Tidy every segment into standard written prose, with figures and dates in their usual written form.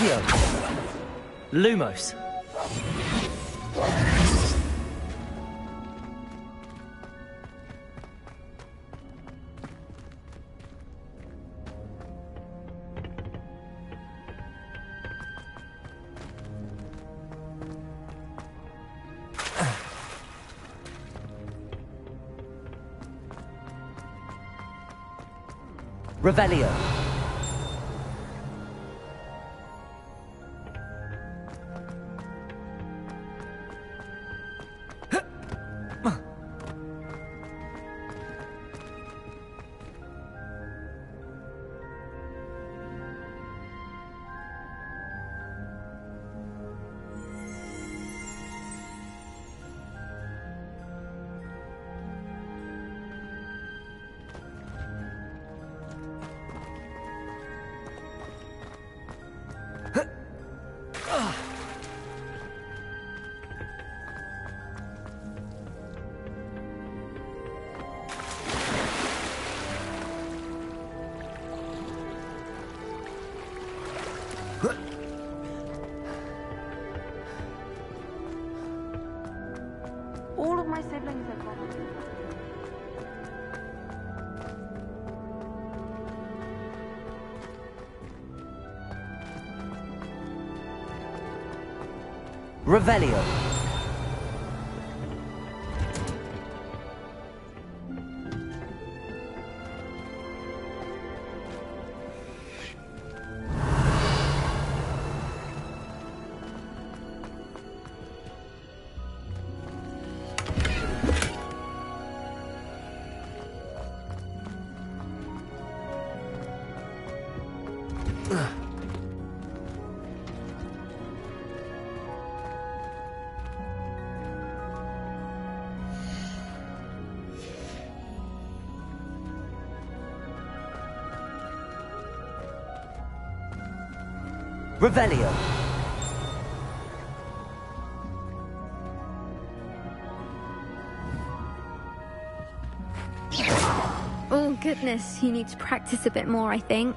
Accio. Lumos. Revelio. All of my siblings are gone. Revelio. Revelio. Oh goodness, you need to practice a bit more, I think.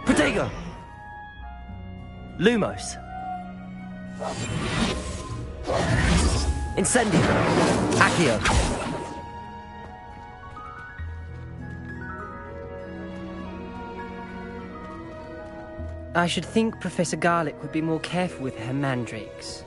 Protego. Lumos. Incendio. Accio. I should think Professor Garlick would be more careful with her mandrakes.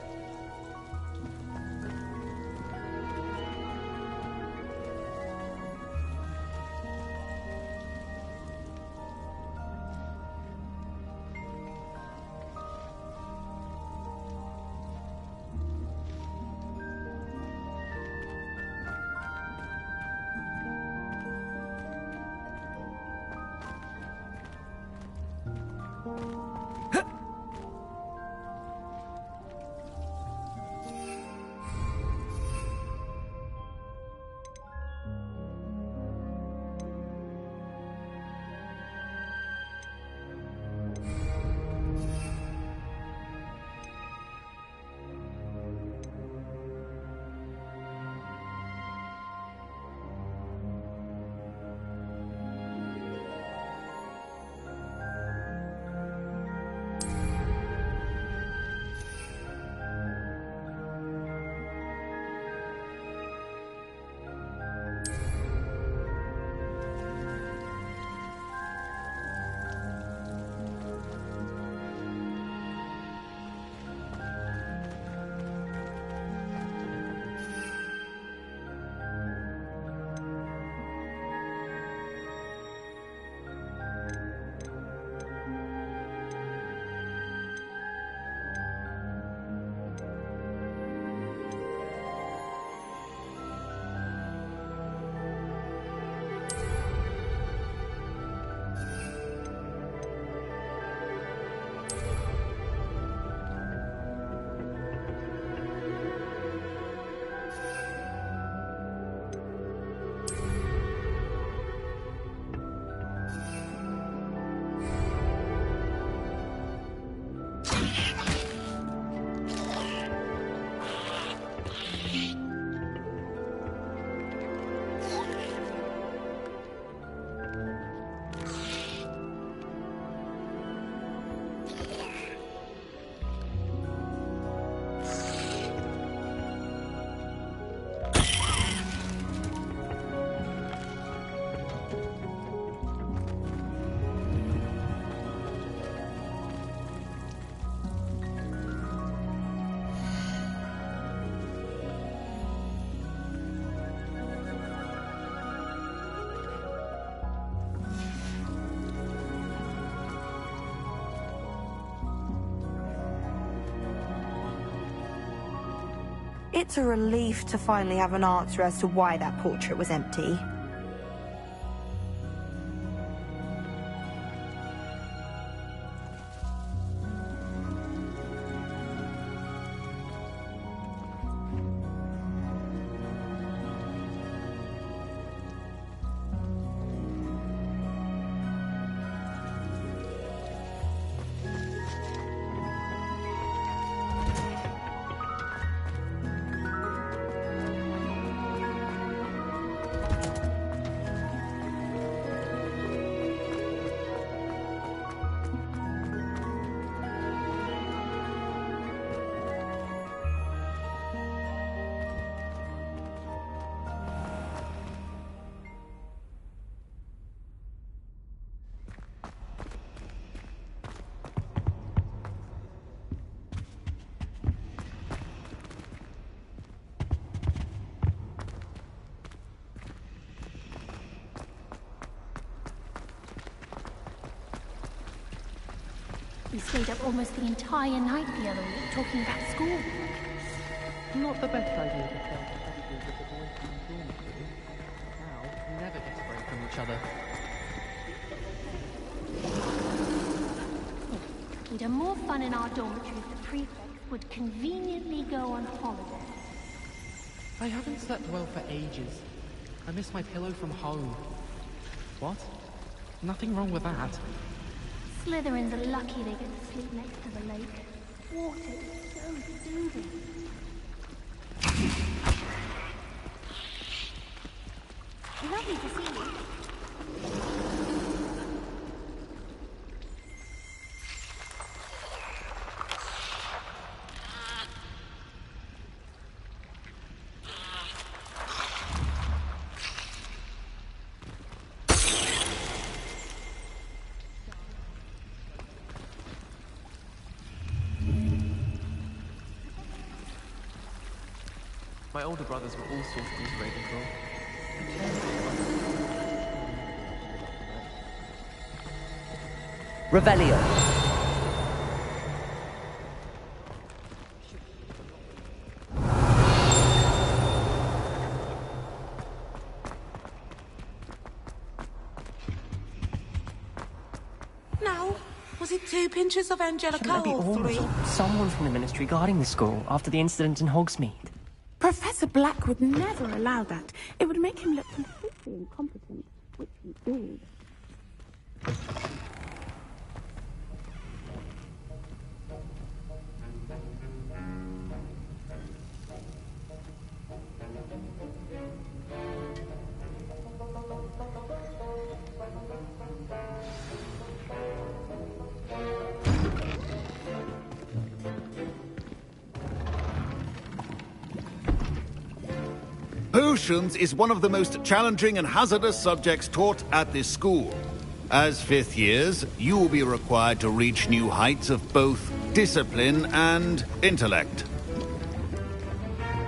It's a relief to finally have an answer as to why that portrait was empty. We stayed up almost the entire night the other week talking about school. Not the best idea to tell competitors that the boys from the dormitory. Now, never get a break from each other. We'd have more fun in our dormitory if the prefects would conveniently go on holiday. I haven't slept well for ages. I miss my pillow from home. What? Nothing wrong with that. Slytherins are lucky they get to sleep next to the lake. Water is so soothing. Lovely to see you. My older brothers were all sorted into Ravenclaw. Revelio. Now, was it 2 pinches of Angelica Shouldn't there be or all 3? of them? Someone from the Ministry guarding the school after the incident in Hogsmeade. Professor Black would never allow that. It would make him look completely incompetent, which he did. Potions is one of the most challenging and hazardous subjects taught at this school. As 5th years, you will be required to reach new heights of both discipline and intellect.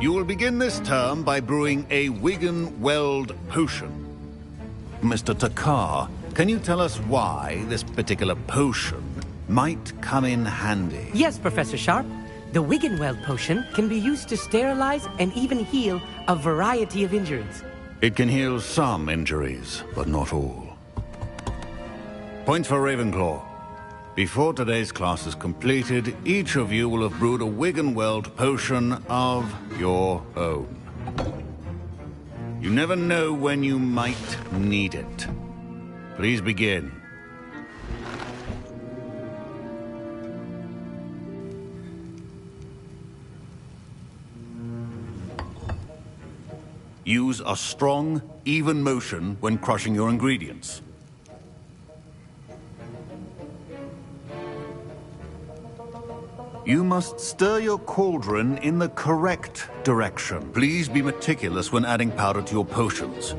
You will begin this term by brewing a Wiggenweld potion. Mr. Takar, can you tell us why this particular potion might come in handy? Yes, Professor Sharp. The Wiggenweld potion can be used to sterilize and even heal a variety of injuries. It can heal some injuries, but not all. Point for Ravenclaw. Before today's class is completed, each of you will have brewed a Wiggenweld potion of your own. You never know when you might need it. Please begin. Use a strong, even motion when crushing your ingredients. You must stir your cauldron in the correct direction. Please be meticulous when adding powder to your potions.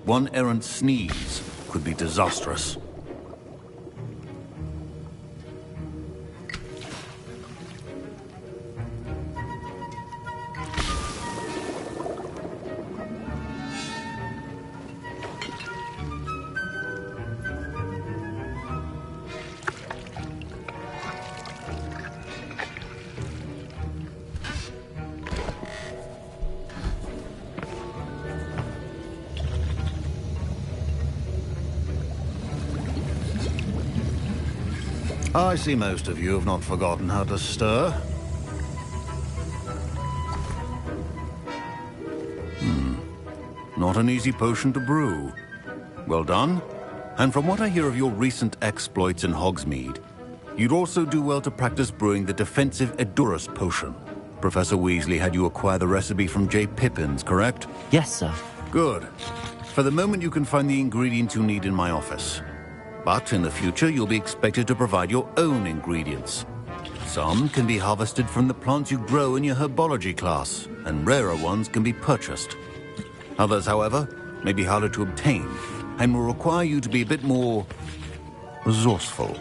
One errant sneeze could be disastrous. I see most of you have not forgotten how to stir. Not an easy potion to brew. Well done. And from what I hear of your recent exploits in Hogsmeade, you'd also do well to practice brewing the defensive Edurus potion. Professor Weasley had you acquire the recipe from J. Pippin's, correct? Yes, sir. Good. For the moment, you can find the ingredients you need in my office. But in the future, you'll be expected to provide your own ingredients. Some can be harvested from the plants you grow in your herbology class, and rarer ones can be purchased. Others, however, may be harder to obtain, and will require you to be a bit more resourceful.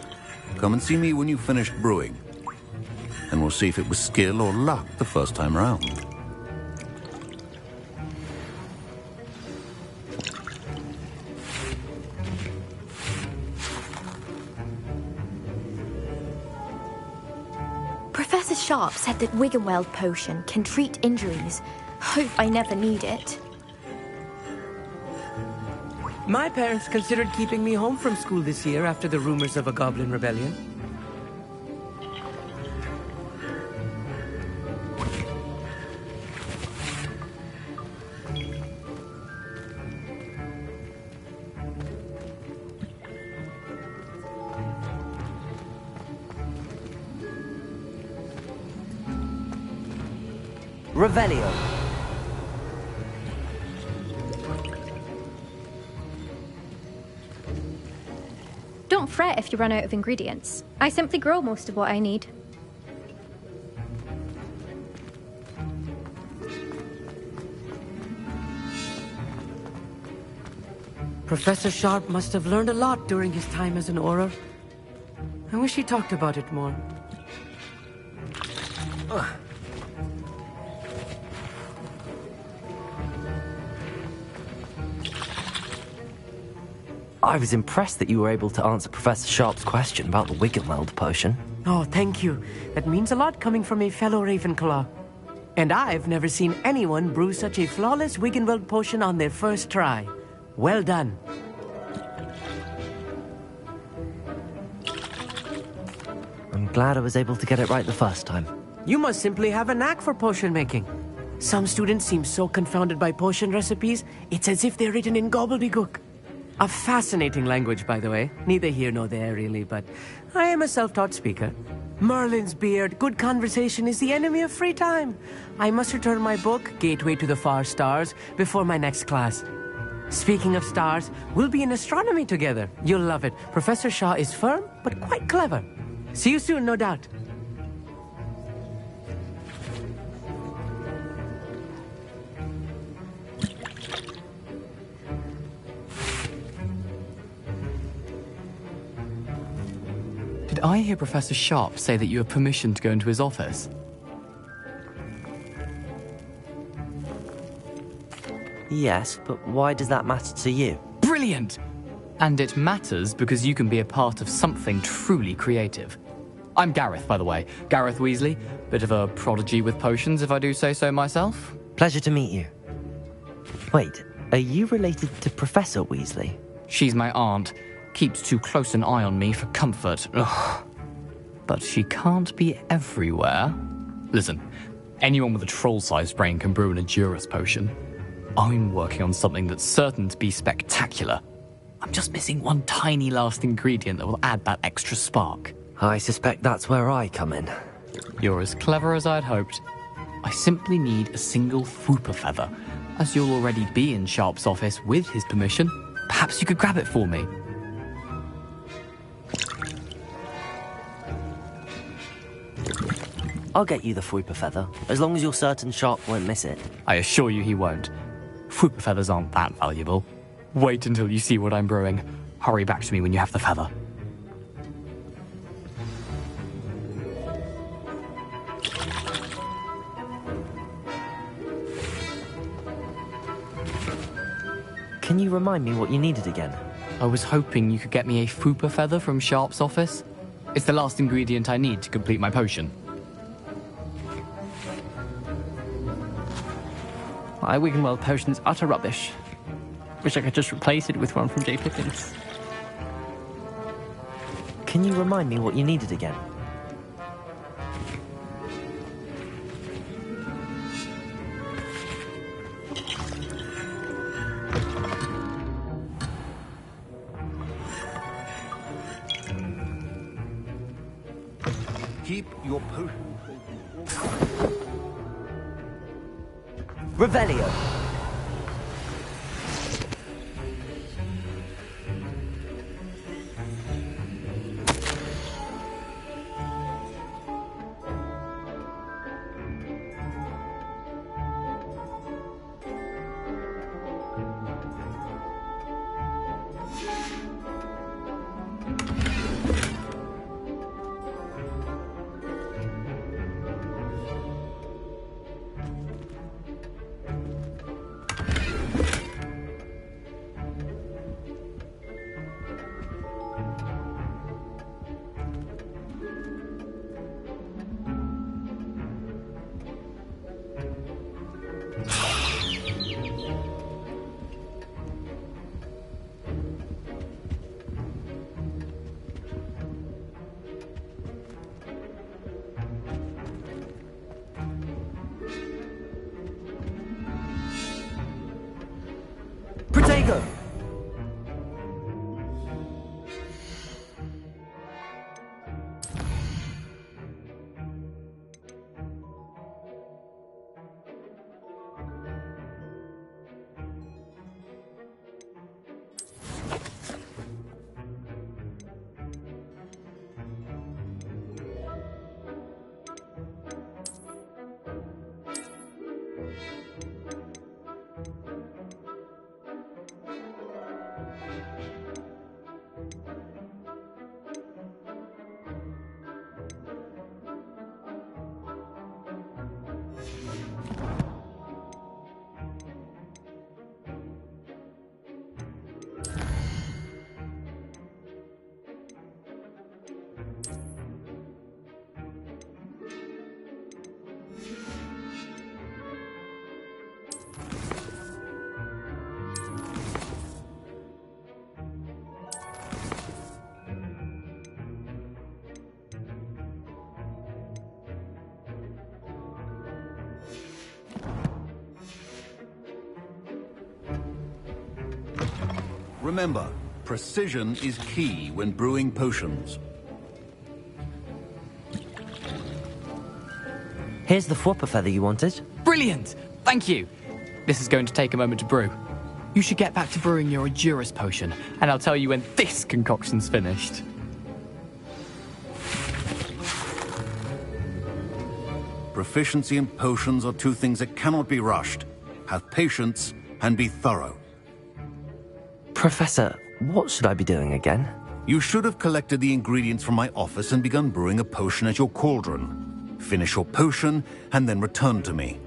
Come and see me when you've finished brewing, and we'll see if it was skill or luck the first time round. Professor Sharp said that Wiggenweld potion can treat injuries. Hope I never need it. My parents considered keeping me home from school this year after the rumors of a goblin rebellion. Revelio. Don't fret if you run out of ingredients. I simply grow most of what I need. Professor Sharp must have learned a lot during his time as an Auror. I wish he talked about it more. I was impressed that you were able to answer Professor Sharp's question about the Wiggenweld potion. Oh, thank you. That means a lot coming from a fellow Ravenclaw. And I've never seen anyone brew such a flawless Wiggenweld potion on their first try. Well done. I'm glad I was able to get it right the first time. You must simply have a knack for potion making. Some students seem so confounded by potion recipes, it's as if they're written in gobbledygook. A fascinating language, by the way. Neither here nor there, really, but I am a self-taught speaker. Merlin's beard, good conversation is the enemy of free time. I must return my book, Gateway to the Far Stars, before my next class. Speaking of stars, we'll be in astronomy together. You'll love it. Professor Shaw is firm, but quite clever. See you soon, no doubt. Did I hear Professor Sharp say that you have permission to go into his office? Yes, but why does that matter to you? Brilliant! And it matters because you can be a part of something truly creative. I'm Gareth, by the way. Gareth Weasley. Bit of a prodigy with potions, if I do say so myself. Pleasure to meet you. Wait, are you related to Professor Weasley? She's my aunt. Keeps too close an eye on me for comfort. Ugh. But she can't be everywhere. Listen, anyone with a troll-sized brain can brew an Edurus potion. I'm working on something that's certain to be spectacular. I'm just missing one tiny last ingredient that will add that extra spark. I suspect that's where I come in. You're as clever as I'd hoped. I simply need a single Fwooper feather. As you'll already be in Sharp's office with his permission, perhaps you could grab it for me. I'll get you the Fwooper feather, as long as you're certain Sharp won't miss it. I assure you he won't. Fwooper feathers aren't that valuable. Wait until you see what I'm brewing. Hurry back to me when you have the feather. Can you remind me what you needed again? I was hoping you could get me a Fwooper feather from Sharp's office. It's the last ingredient I need to complete my potion. My Wiggenweld potion's utter rubbish. Wish I could just replace it with one from J. Pippin's. Can you remind me what you needed again? Keep your potion. Revelio. Protego! Remember, precision is key when brewing potions. Here's the Whopper feather you wanted. Brilliant! Thank you! This is going to take a moment to brew. You should get back to brewing your Edurus potion, and I'll tell you when this concoction's finished. Proficiency and potions are two things that cannot be rushed. Have patience and be thorough. Professor, what should I be doing again? You should have collected the ingredients from my office and begun brewing a potion at your cauldron. Finish your potion and then return to me.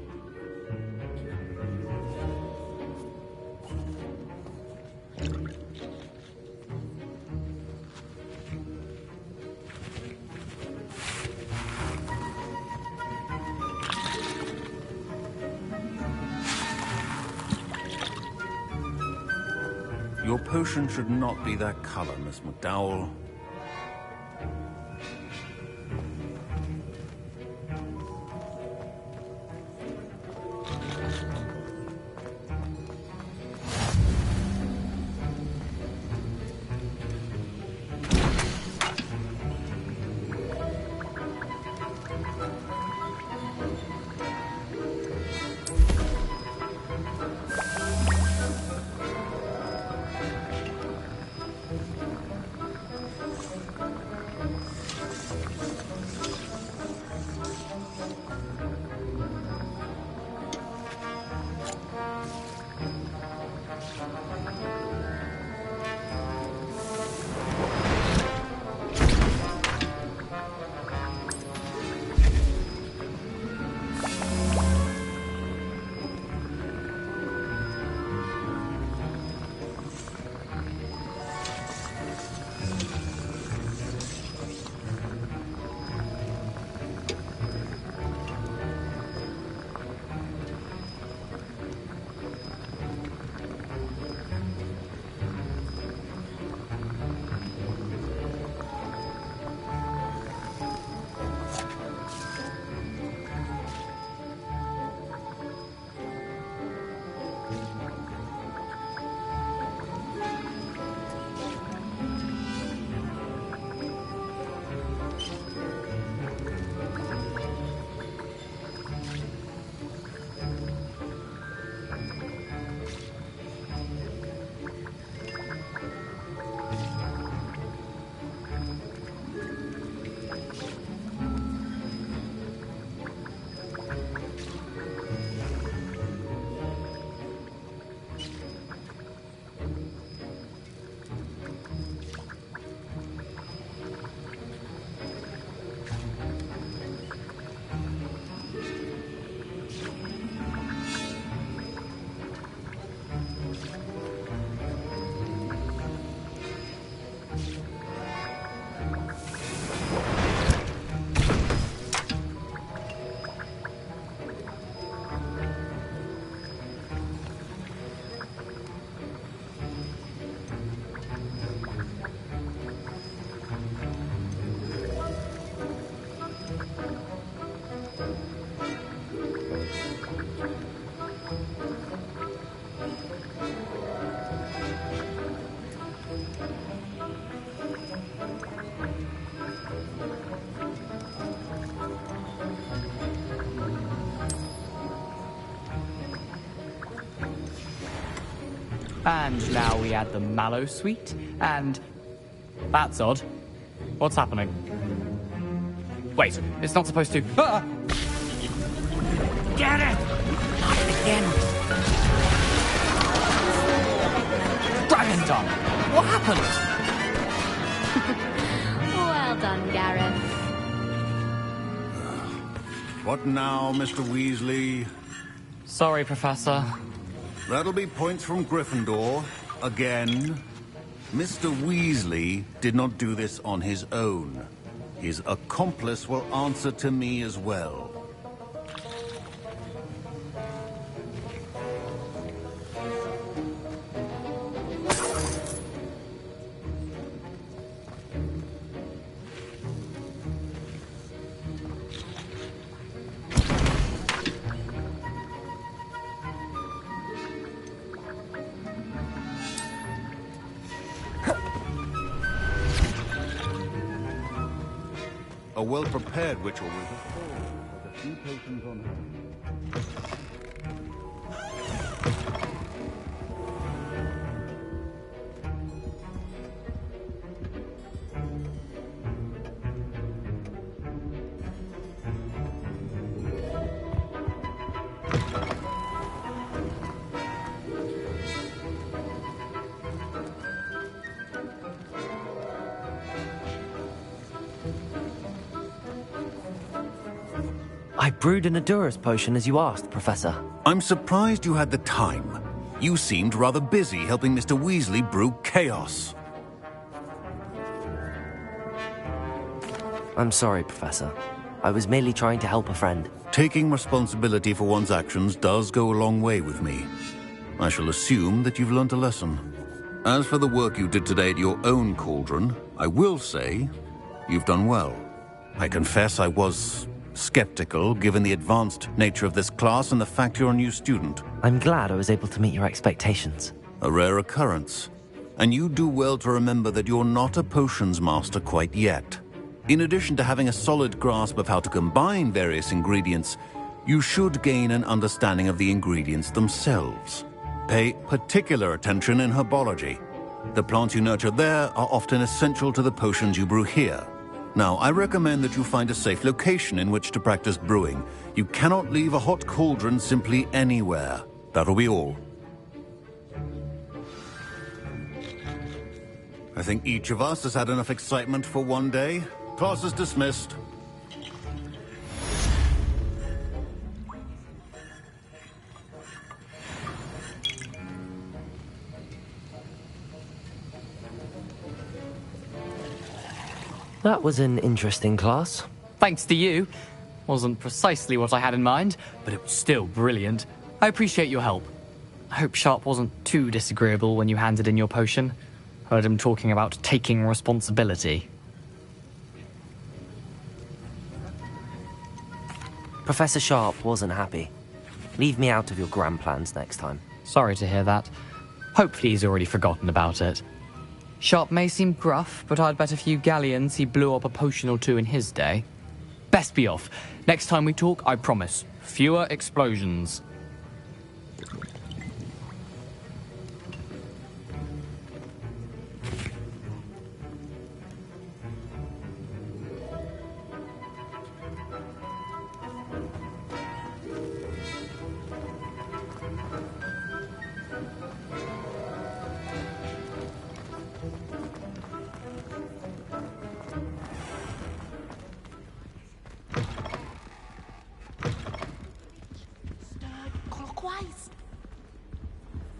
Your potion should not be that color, Miss McDowell. And now we add the mallow sweet, and... That's odd. What's happening? Wait, it's not supposed to... Ah! Get it! Not again. Dragon Tongue! What happened? Well done, Gareth. What now, Mr. Weasley? Sorry, Professor. That'll be points from Gryffindor. Again. Mr. Weasley did not do this on his own. His accomplice will answer to me as well. A well-prepared witch will with a few potions on hand. I brewed an Adurus potion as you asked, Professor. I'm surprised you had the time. You seemed rather busy helping Mr. Weasley brew chaos. I'm sorry, Professor. I was merely trying to help a friend. Taking responsibility for one's actions does go a long way with me. I shall assume that you've learnt a lesson. As for the work you did today at your own cauldron, I will say you've done well. I confess I was skeptical, given the advanced nature of this class and the fact you're a new student. I'm glad I was able to meet your expectations. A rare occurrence. And you do well to remember that you're not a potions master quite yet. In addition to having a solid grasp of how to combine various ingredients, you should gain an understanding of the ingredients themselves. Pay particular attention in herbology. The plants you nurture there are often essential to the potions you brew here. Now, I recommend that you find a safe location in which to practice brewing. You cannot leave a hot cauldron simply anywhere. That'll be all. I think each of us has had enough excitement for one day. Class is dismissed. That was an interesting class. Thanks to you. Wasn't precisely what I had in mind, but it was still brilliant. I appreciate your help. I hope Sharp wasn't too disagreeable when you handed in your potion. Heard him talking about taking responsibility. Professor Sharp wasn't happy. Leave me out of your grand plans next time. Sorry to hear that. Hopefully he's already forgotten about it. Sharp may seem gruff, but I'd bet a few galleons he blew up a potion or two in his day. Best be off. Next time we talk, I promise, fewer explosions.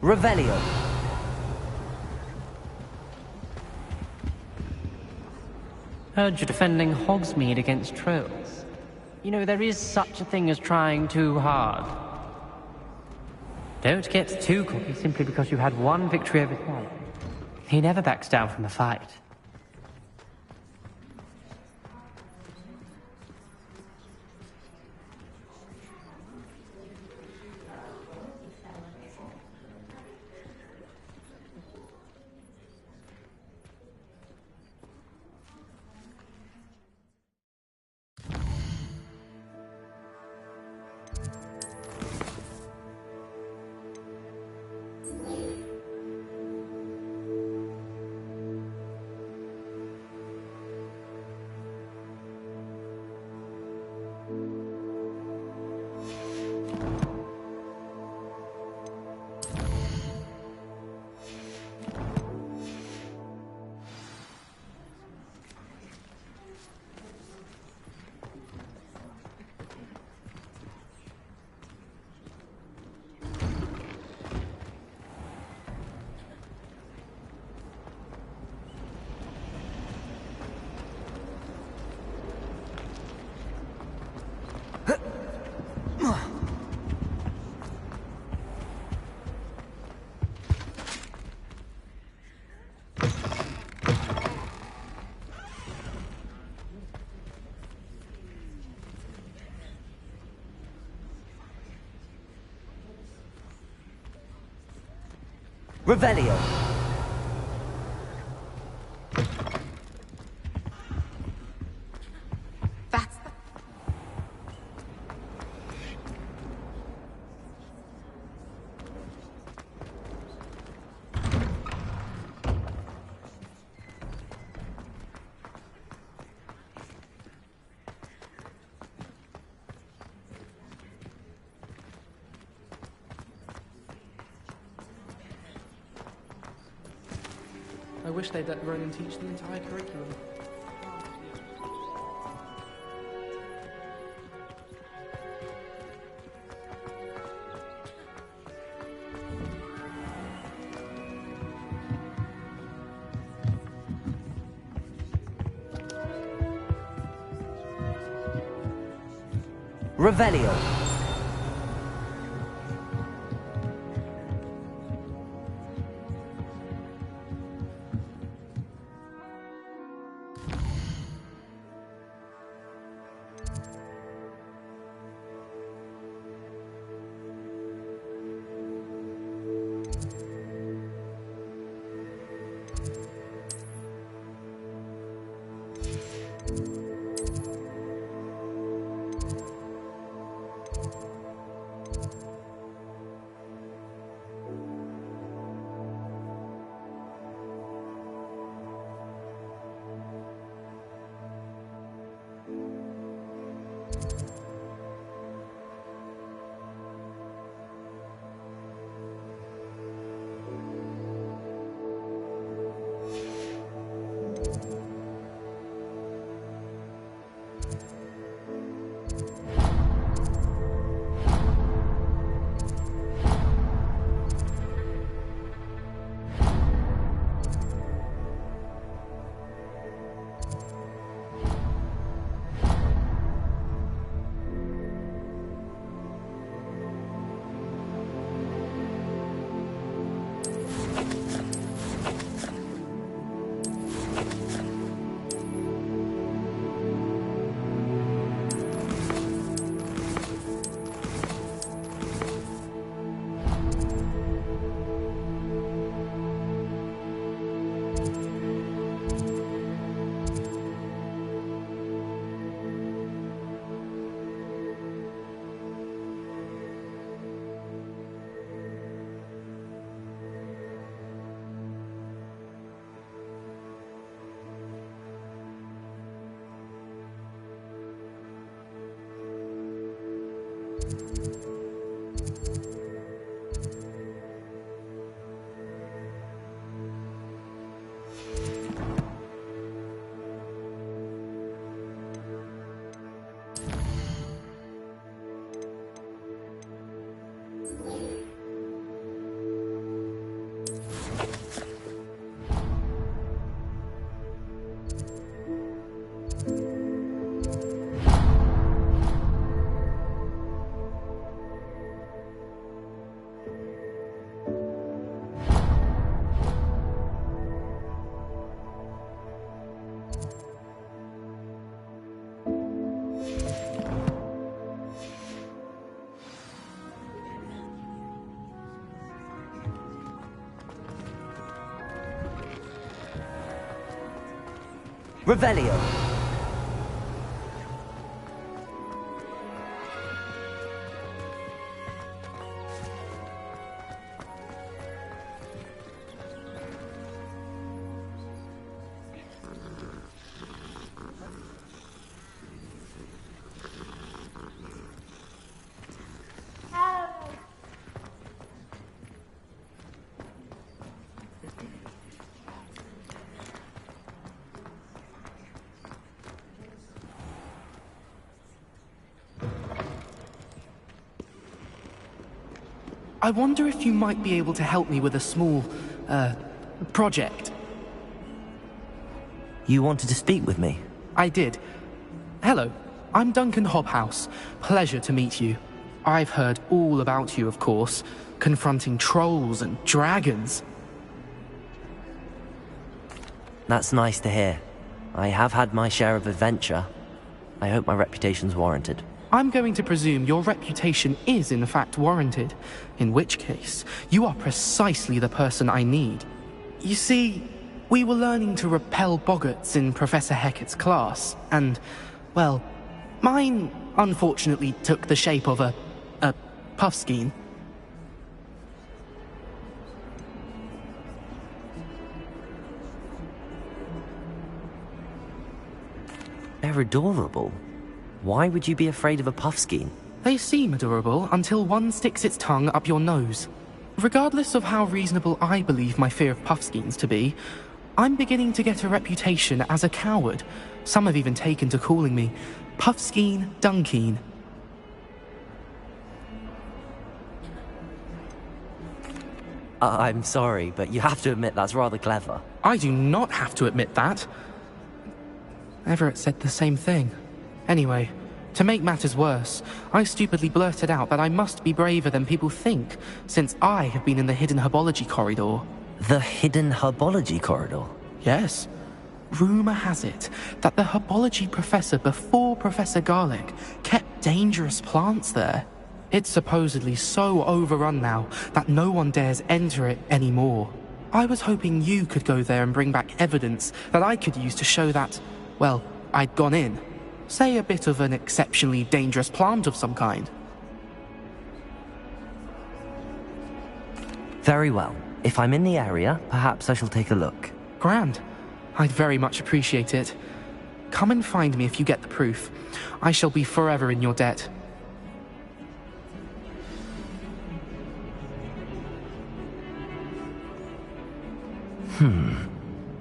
Revelio. Heard you're defending Hogsmeade against trolls. You know, there is such a thing as trying too hard. Don't get too cocky simply because you had one victory over Sally. He never backs down from a fight. Revelio. That's I wish they'd let Ronan teach the entire curriculum. Revelio. Revelio. I wonder if you might be able to help me with a small, project. You wanted to speak with me? I did. Hello, I'm Duncan Hobhouse. Pleasure to meet you. I've heard all about you, of course, confronting trolls and dragons. That's nice to hear. I have had my share of adventure. I hope my reputation's warranted. I'm going to presume your reputation is in fact warranted, in which case, you are precisely the person I need. You see, we were learning to repel boggarts in Professor Hecat's class, and, well, mine unfortunately took the shape of a puffskein. They're adorable. Why would you be afraid of a puffskein? They seem adorable until one sticks its tongue up your nose. Regardless of how reasonable I believe my fear of puffskeins to be, I'm beginning to get a reputation as a coward. Some have even taken to calling me Puffskein Dunkeen. I'm sorry, but you have to admit that's rather clever. I do not have to admit that. Everett said the same thing. Anyway, to make matters worse, I stupidly blurted out that I must be braver than people think, since I have been in the hidden herbology corridor. The hidden herbology corridor? Yes. Rumour has it that the herbology professor before Professor Garlic kept dangerous plants there. It's supposedly so overrun now that no one dares enter it anymore. I was hoping you could go there and bring back evidence that I could use to show that, well, I'd gone in. Say a bit of an exceptionally dangerous plant of some kind. Very well. If I'm in the area, perhaps I shall take a look. Grand. I'd very much appreciate it. Come and find me if you get the proof. I shall be forever in your debt.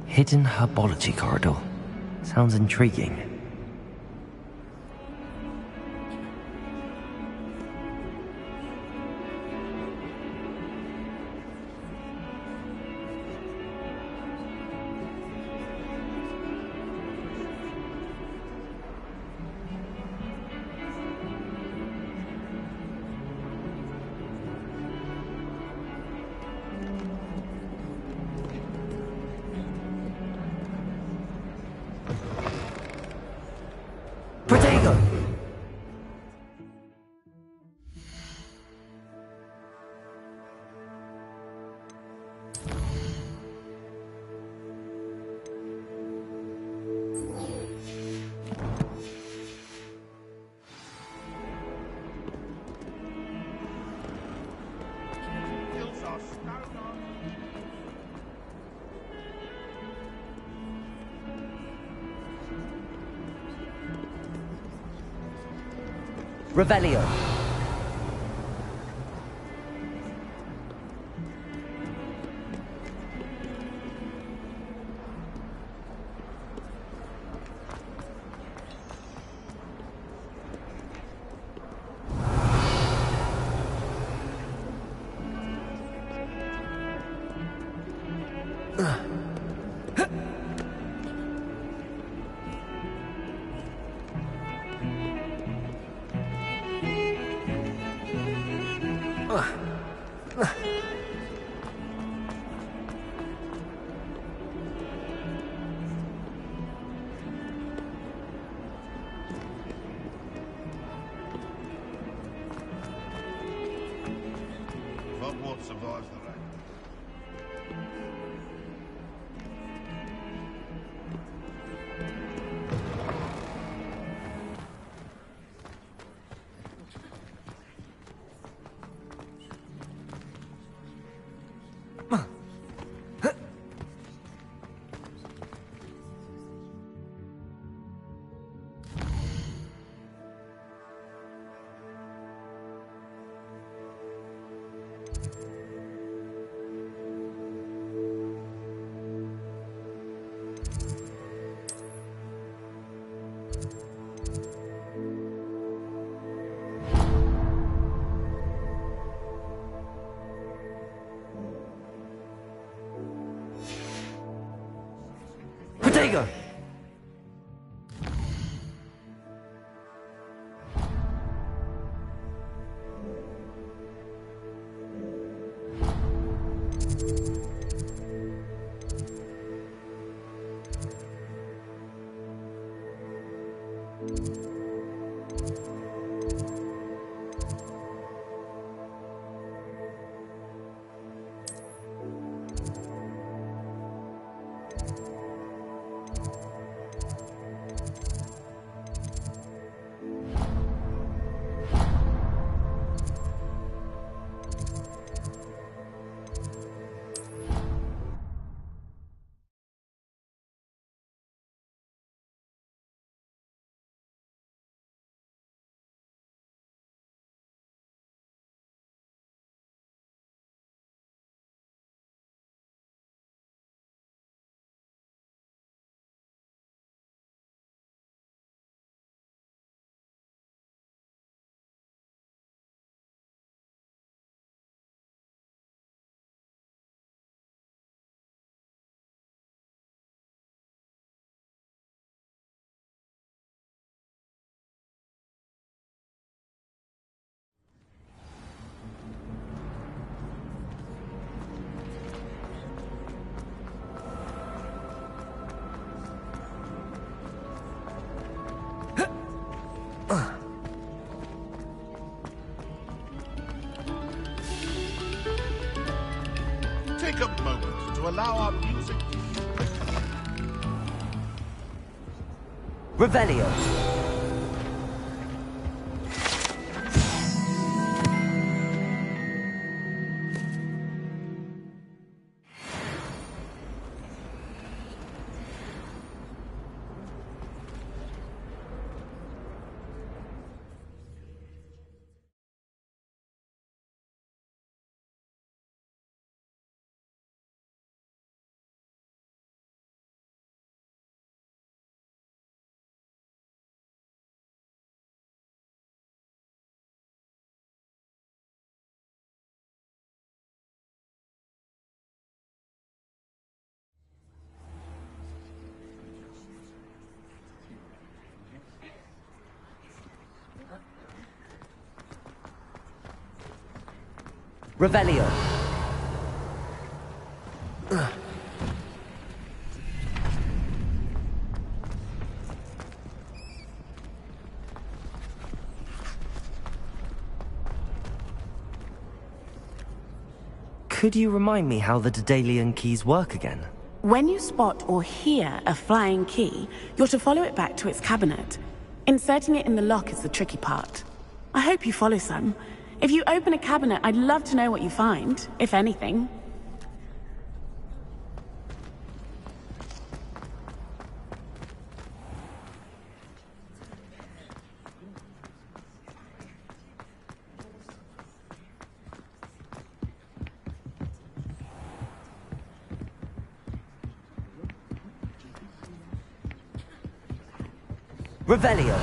Hidden herbology corridor. Sounds intriguing. Protego! Revelio. Hogwarts survives the rain. Protego! take a moment to allow our music... Revelio. Revelio. Could you remind me how the Daedalian keys work again? When you spot or hear a flying key, you're to follow it back to its cabinet. Inserting it in the lock is the tricky part. I hope you follow some. If you open a cabinet, I'd love to know what you find, if anything. Revelio.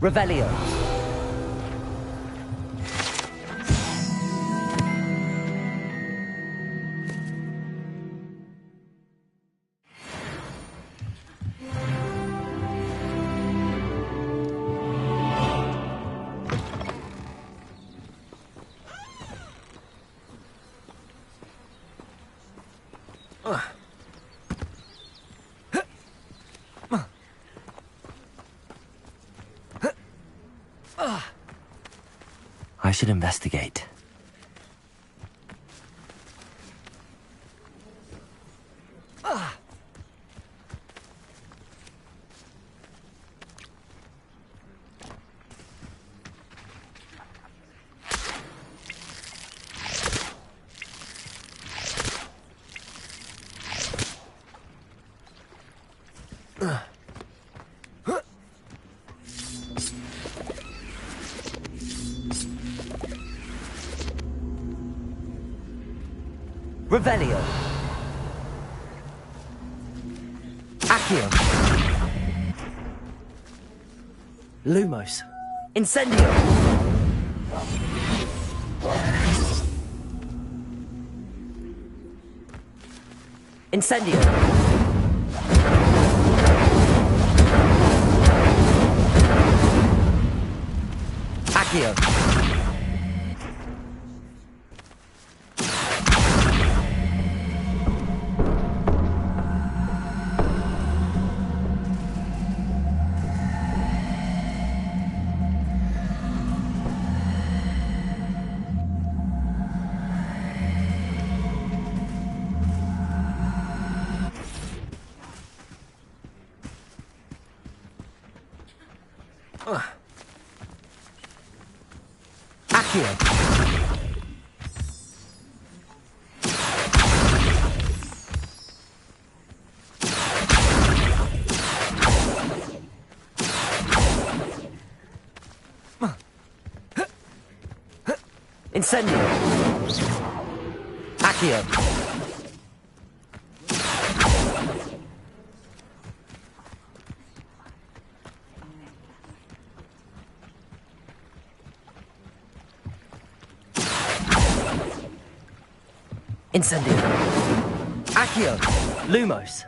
Revelio. I should investigate. Revelio. Accio. Lumos. Incendio. Incendio. Accio. Accio. Incendio. Accio. Incendio. Accio. Lumos.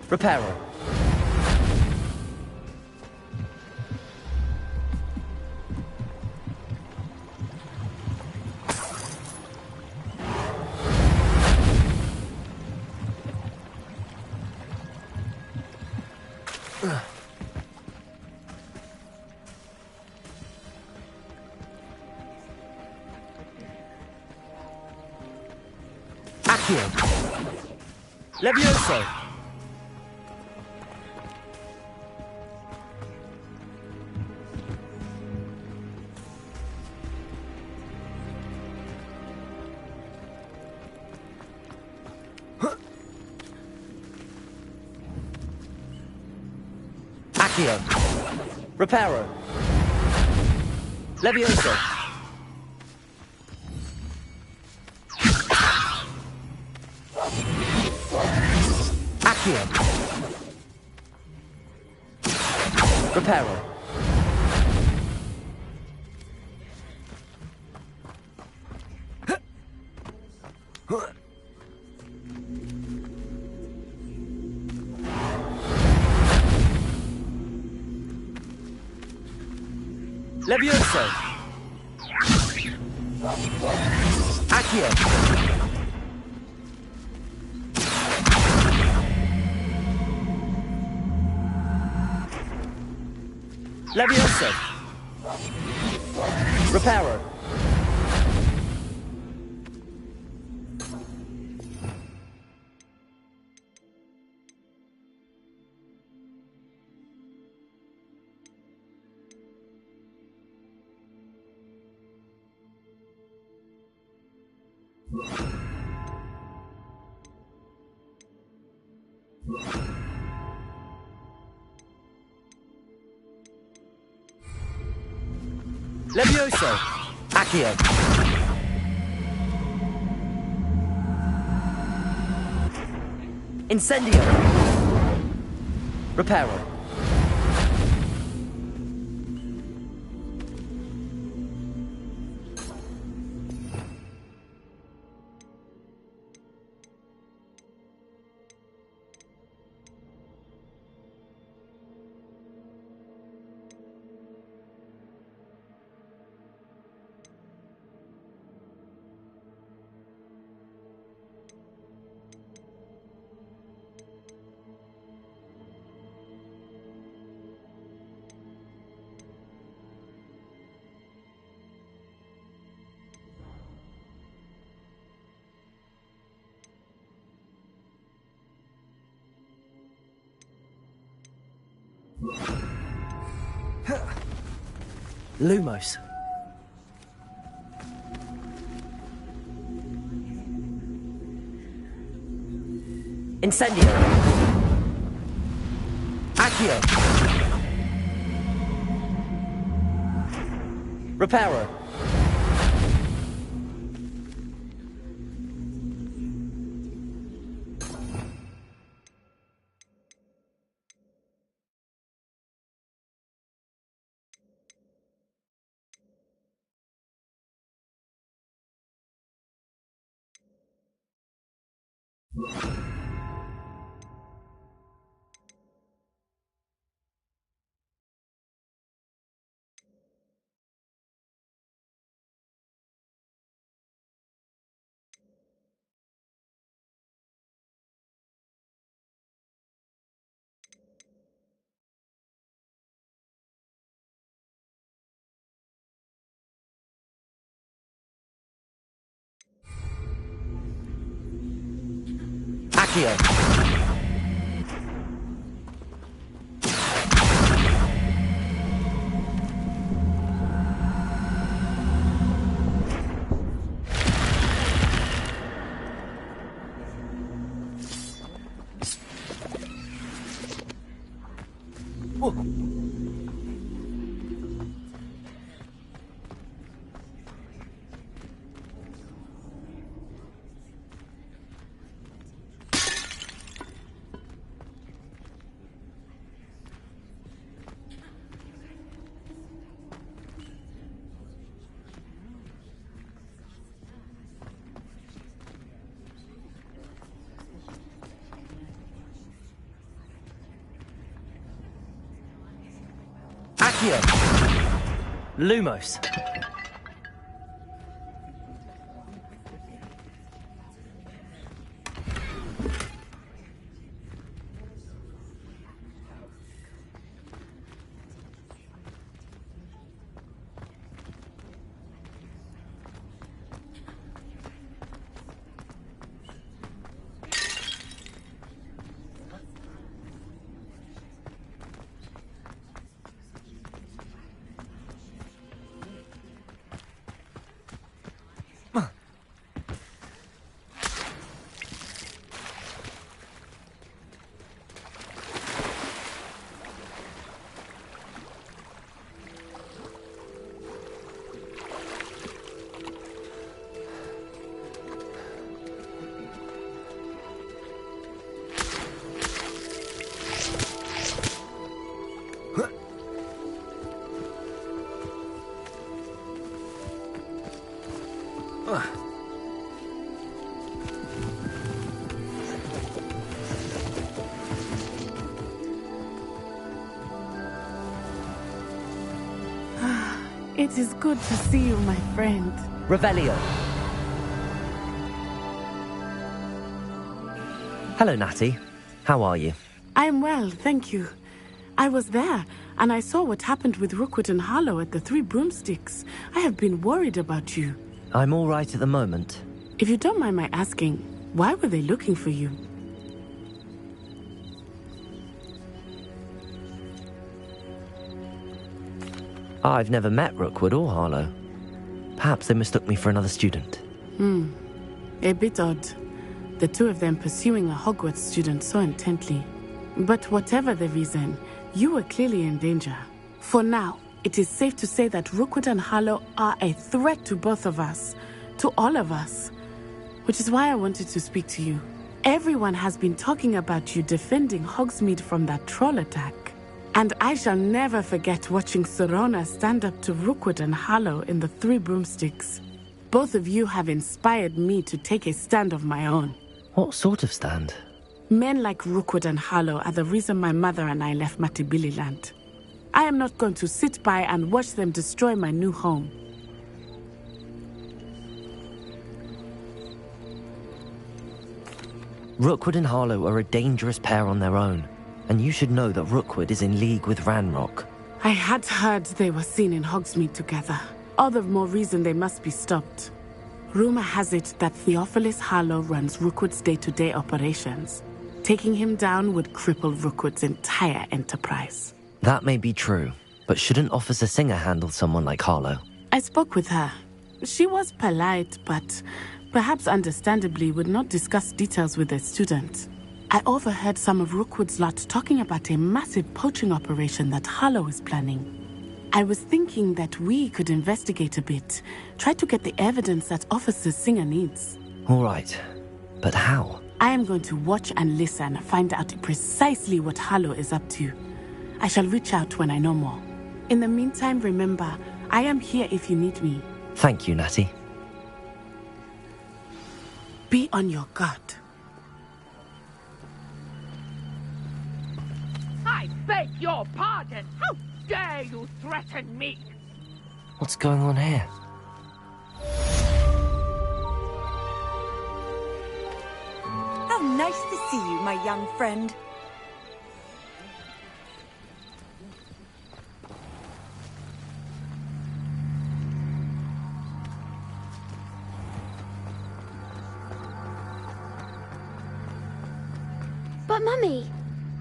Reparo. Accio. Levioso. Accio. Reparo. Levioso. Accio. Reparo. Levioso. Accio. Levioso. Reparo. Levioso. Accio. Incendio. Reparo. Lumos. Incendio. Accio. Reparo. Accio! Accio! Lumos! It is good to see you, my friend. Revelio. Hello, Natty. How are you? I'm well, thank you. I was there, and I saw what happened with Rookwood and Harlow at the Three Broomsticks. I have been worried about you. I'm all right at the moment. If you don't mind my asking, why were they looking for you? I've never met Rookwood or Harlow. Perhaps they mistook me for another student. A bit odd. The two of them pursuing a Hogwarts student so intently. But whatever the reason, you were clearly in danger. For now, it is safe to say that Rookwood and Harlow are a threat to both of us. To all of us. Which is why I wanted to speak to you. Everyone has been talking about you defending Hogsmeade from that troll attack. And I shall never forget watching Serona stand up to Rookwood and Harlow in the Three Broomsticks. Both of you have inspired me to take a stand of my own. What sort of stand? Men like Rookwood and Harlow are the reason my mother and I left Mattibililand. I am not going to sit by and watch them destroy my new home. Rookwood and Harlow are a dangerous pair on their own. And you should know that Rookwood is in league with Ranrock. I had heard they were seen in Hogsmeade together. All the more reason they must be stopped. Rumor has it that Theophilus Harlow runs Rookwood's day-to-day operations. Taking him down would cripple Rookwood's entire enterprise. That may be true, but shouldn't Officer Singer handle someone like Harlow? I spoke with her. She was polite, but perhaps understandably would not discuss details with a student. I overheard some of Rookwood's lot talking about a massive poaching operation that Harlow is planning. I was thinking that we could investigate a bit, try to get the evidence that Officer Singer needs. All right, but how? I am going to watch and listen, find out precisely what Harlow is up to. I shall reach out when I know more. In the meantime, remember, I am here if you need me. Thank you, Natty. Be on your guard. Your pardon! How dare you threaten me? What's going on here? How nice to see you, my young friend. But Mummy...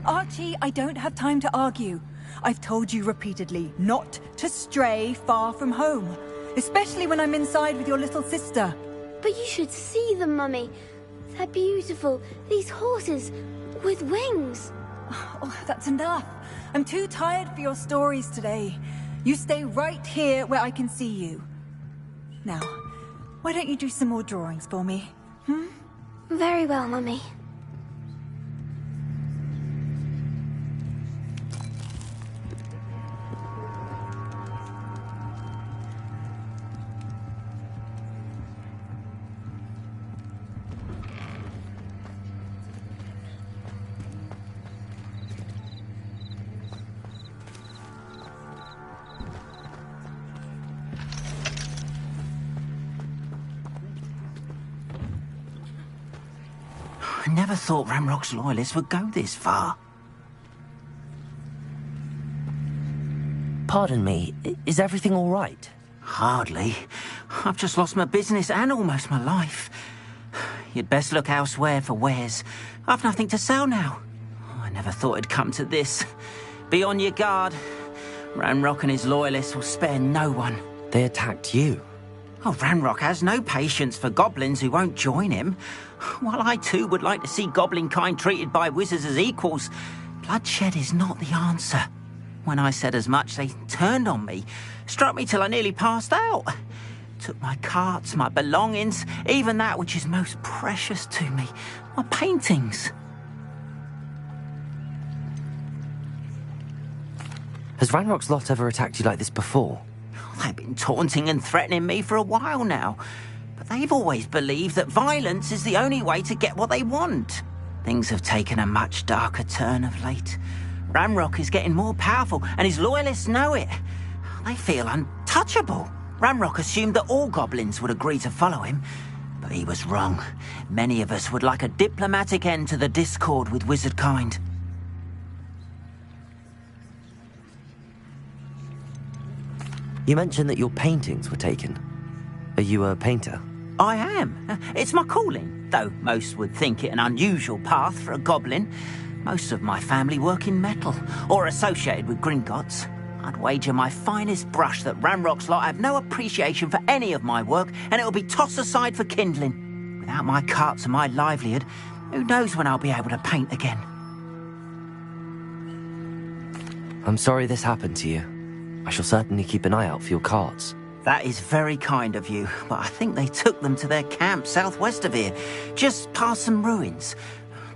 Archie, I don't have time to argue. I've told you repeatedly not to stray far from home, especially when I'm inside with your little sister. But you should see them, Mummy. They're beautiful. These horses with wings. Oh, that's enough. I'm too tired for your stories today. You stay right here where I can see you. Now, why don't you do some more drawings for me? Very well, Mummy. I never thought Ranrock's loyalists would go this far. Pardon me, is everything all right? Hardly. I've just lost my business and almost my life. You'd best look elsewhere for wares. I've nothing to sell now. I never thought it'd come to this. Be on your guard. Ranrock and his loyalists will spare no one. They attacked you? Oh, Ranrock has no patience for goblins who won't join him. While I too would like to see goblin kind treated by wizards as equals, bloodshed is not the answer. When I said as much, they turned on me, struck me till I nearly passed out. Took my carts, my belongings, even that which is most precious to me, my paintings. Has Ranrock's lot ever attacked you like this before? They've been taunting and threatening me for a while now, but they've always believed that violence is the only way to get what they want. Things have taken a much darker turn of late. Ranrock is getting more powerful, and his loyalists know it. They feel untouchable. Ranrock assumed that all goblins would agree to follow him, but he was wrong. Many of us would like a diplomatic end to the discord with wizard kind. You mentioned that your paintings were taken. Are you a painter? I am. It's my calling, though most would think it an unusual path for a goblin. Most of my family work in metal, or associated with Gringotts. I'd wager my finest brush that Ranrock's lot have no appreciation for any of my work, and it'll be tossed aside for kindling. Without my carts and my livelihood, who knows when I'll be able to paint again? I'm sorry this happened to you. I shall certainly keep an eye out for your carts. That is very kind of you, but I think they took them to their camp southwest of here, just past some ruins.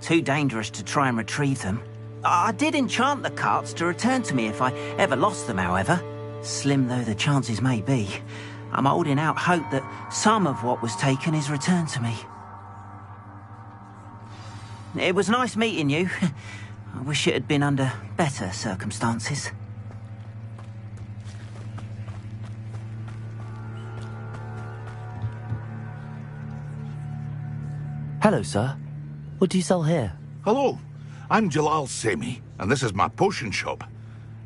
Too dangerous to try and retrieve them. I did enchant the carts to return to me if I ever lost them, however. Slim though the chances may be, I'm holding out hope that some of what was taken is returned to me. It was nice meeting you. I wish it had been under better circumstances. Hello, sir. What do you sell here? Hello, I'm Jalal Semi, and this is my potion shop.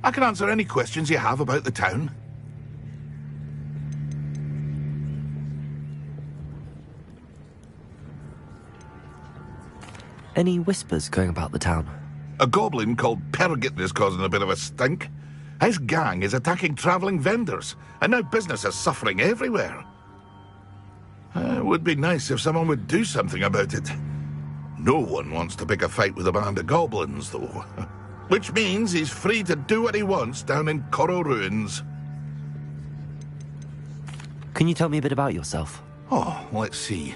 I can answer any questions you have about the town. Any whispers going about the town? A goblin called Pergit is causing a bit of a stink. His gang is attacking travelling vendors, and now business is suffering everywhere. It would be nice if someone would do something about it. No one wants to pick a fight with a band of goblins, though. Which means he's free to do what he wants down in Coral Ruins. Can you tell me a bit about yourself? Oh, let's see.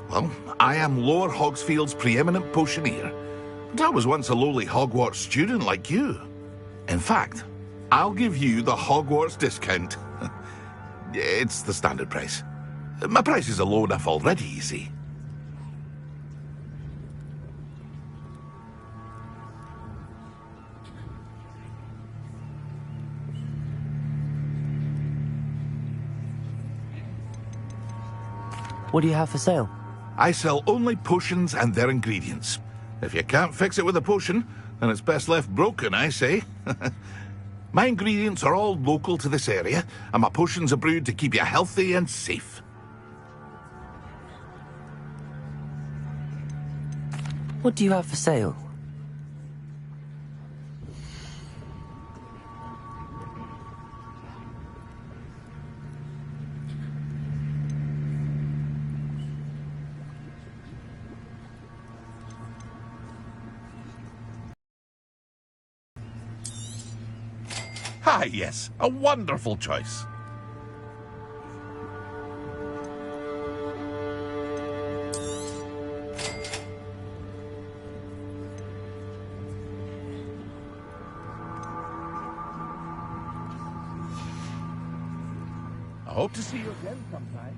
Well, I am Lower Hogsfield's preeminent potioneer. But I was once a lowly Hogwarts student like you. In fact, I'll give you the Hogwarts discount. It's the standard price. My prices are low enough already, you see. What do you have for sale? I sell only potions and their ingredients. If you can't fix it with a potion, then it's best left broken, I say. My ingredients are all local to this area, and my potions are brewed to keep you healthy and safe. What do you have for sale? Ah, yes, a wonderful choice. I hope to see you again sometime.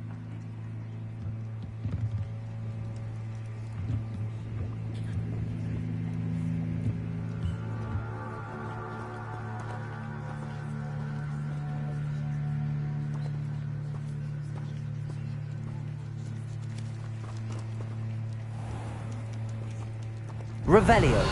Revelio.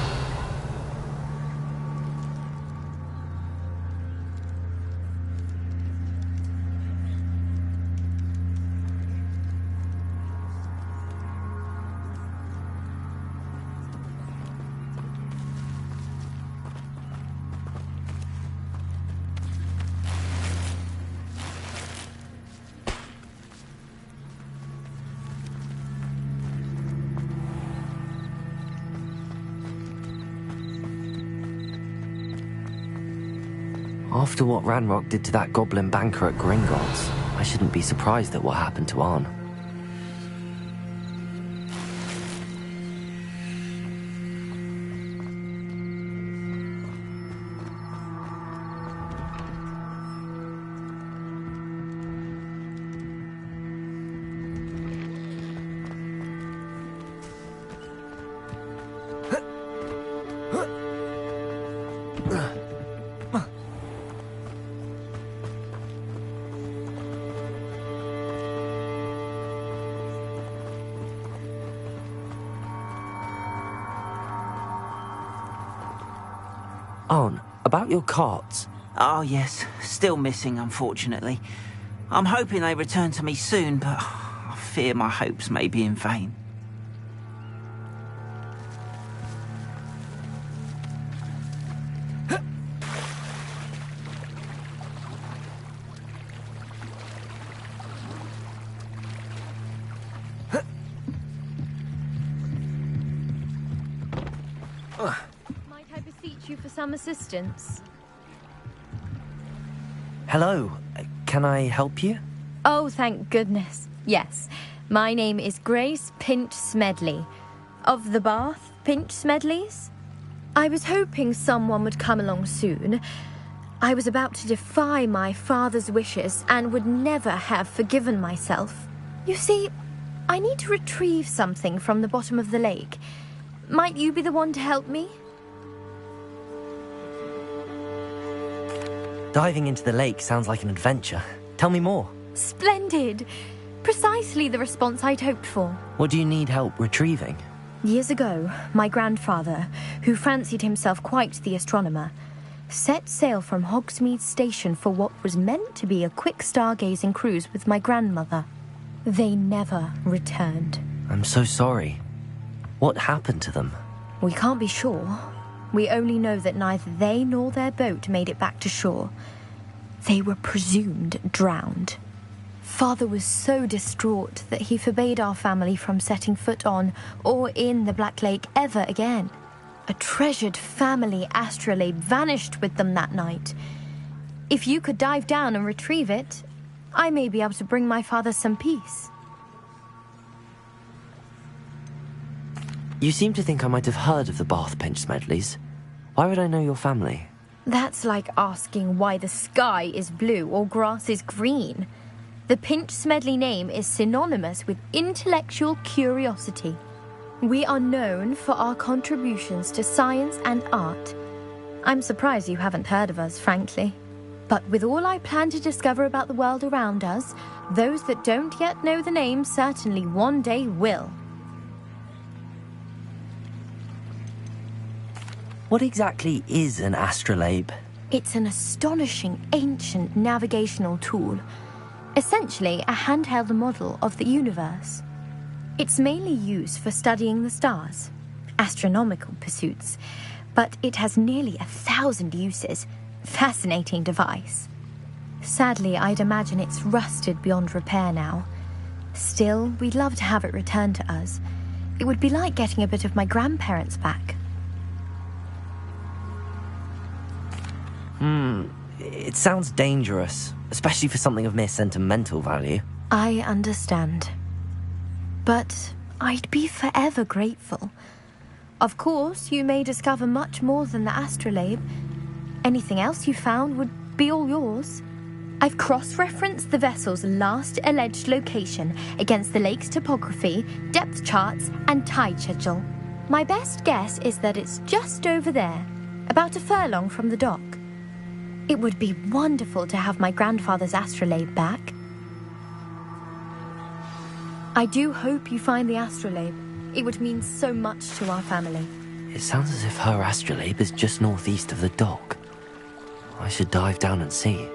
After what Ranrock did to that goblin banker at Gringotts, I shouldn't be surprised at what happened to Arn. Arn, about your carts. Oh, yes. Still missing, unfortunately. I'm hoping they return to me soon, but I fear my hopes may be in vain. Some assistance. Hello, can I help you? Oh, thank goodness. Yes, my name is Grace Pinch Smedley, of the Bath Pinch Smedleys. I was hoping someone would come along soon. I was about to defy my father's wishes and would never have forgiven myself. You see, I need to retrieve something from the bottom of the lake. Might you be the one to help me? Diving into the lake sounds like an adventure. Tell me more. Splendid! Precisely the response I'd hoped for. What do you need help retrieving? Years ago, my grandfather, who fancied himself quite the astronomer, set sail from Hogsmeade Station for what was meant to be a quick stargazing cruise with my grandmother. They never returned. I'm so sorry. What happened to them? We can't be sure. We only know that neither they nor their boat made it back to shore. They were presumed drowned. Father was so distraught that he forbade our family from setting foot on or in the Black Lake ever again. A treasured family astrolabe vanished with them that night. If you could dive down and retrieve it, I may be able to bring my father some peace. You seem to think I might have heard of the Bath Pinch Smedleys. Why would I know your family? That's like asking why the sky is blue or grass is green. The Pinch Smedley name is synonymous with intellectual curiosity. We are known for our contributions to science and art. I'm surprised you haven't heard of us, frankly. But with all I plan to discover about the world around us, those that don't yet know the name certainly one day will. What exactly is an astrolabe? It's an astonishing ancient navigational tool. Essentially, a handheld model of the universe. It's mainly used for studying the stars, astronomical pursuits, but it has nearly 1,000 uses. Fascinating device. Sadly, I'd imagine it's rusted beyond repair now. Still, we'd love to have it returned to us. It would be like getting a bit of my grandparents back. It sounds dangerous, especially for something of mere sentimental value. I understand. But I'd be forever grateful. Of course, you may discover much more than the astrolabe. Anything else you found would be all yours. I've cross-referenced the vessel's last alleged location against the lake's topography, depth charts, and tide schedule. My best guess is that it's just over there, about a furlong from the dock. It would be wonderful to have my grandfather's astrolabe back. I do hope you find the astrolabe. It would mean so much to our family. It sounds as if her astrolabe is just northeast of the dock. I should dive down and see.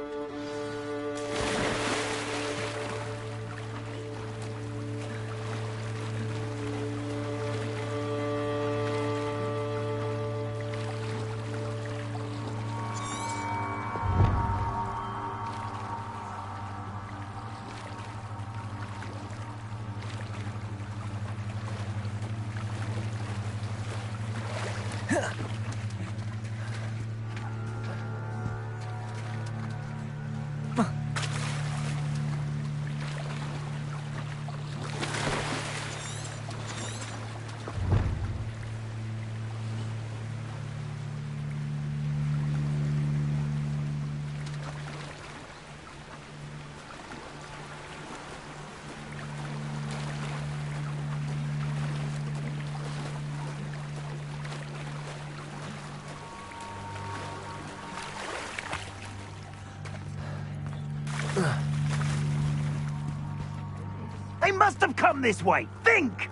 They must have come this way. Think!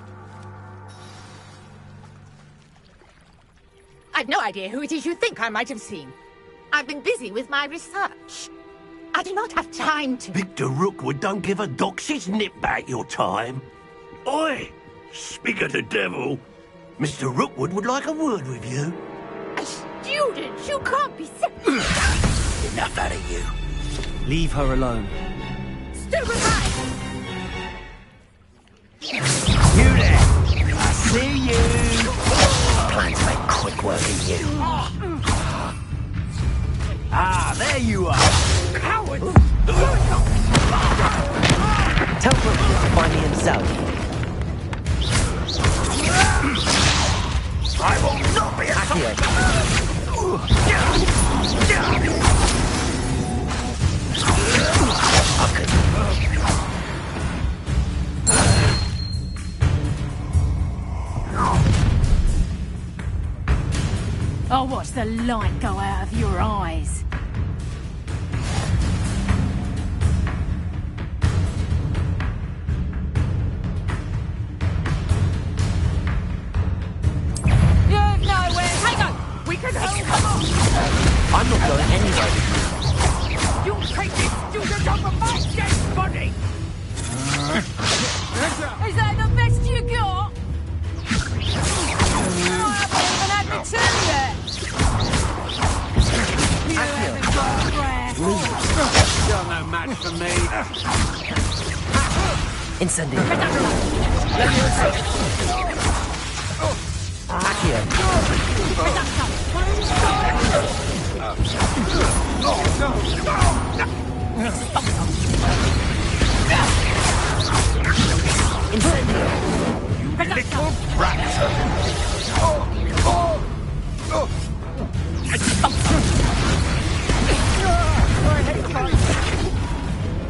I've no idea who it is you think I might have seen. I've been busy with my research. I do not have time to... Victor Rookwood don't give a doxy's nip back your time. Oi! Speak of the devil. Mr. Rookwood would like a word with you. A student? You can't be serious. Enough out of you. Leave her alone. Stupefy! You there! I see you! Plan to make quick work of you. Ah, there you are! Coward! Tell Rookwood to find me himself. I will not be I'll watch the light go out of your eyes. You're nowhere. Hang on. We can hold. Come on. I'm not going anywhere. You'll take this student off of my dead body. Is that the best you got? I haven't even had my turn yet. You haven't got a breath. You're no match for me. Incendio. You little brat.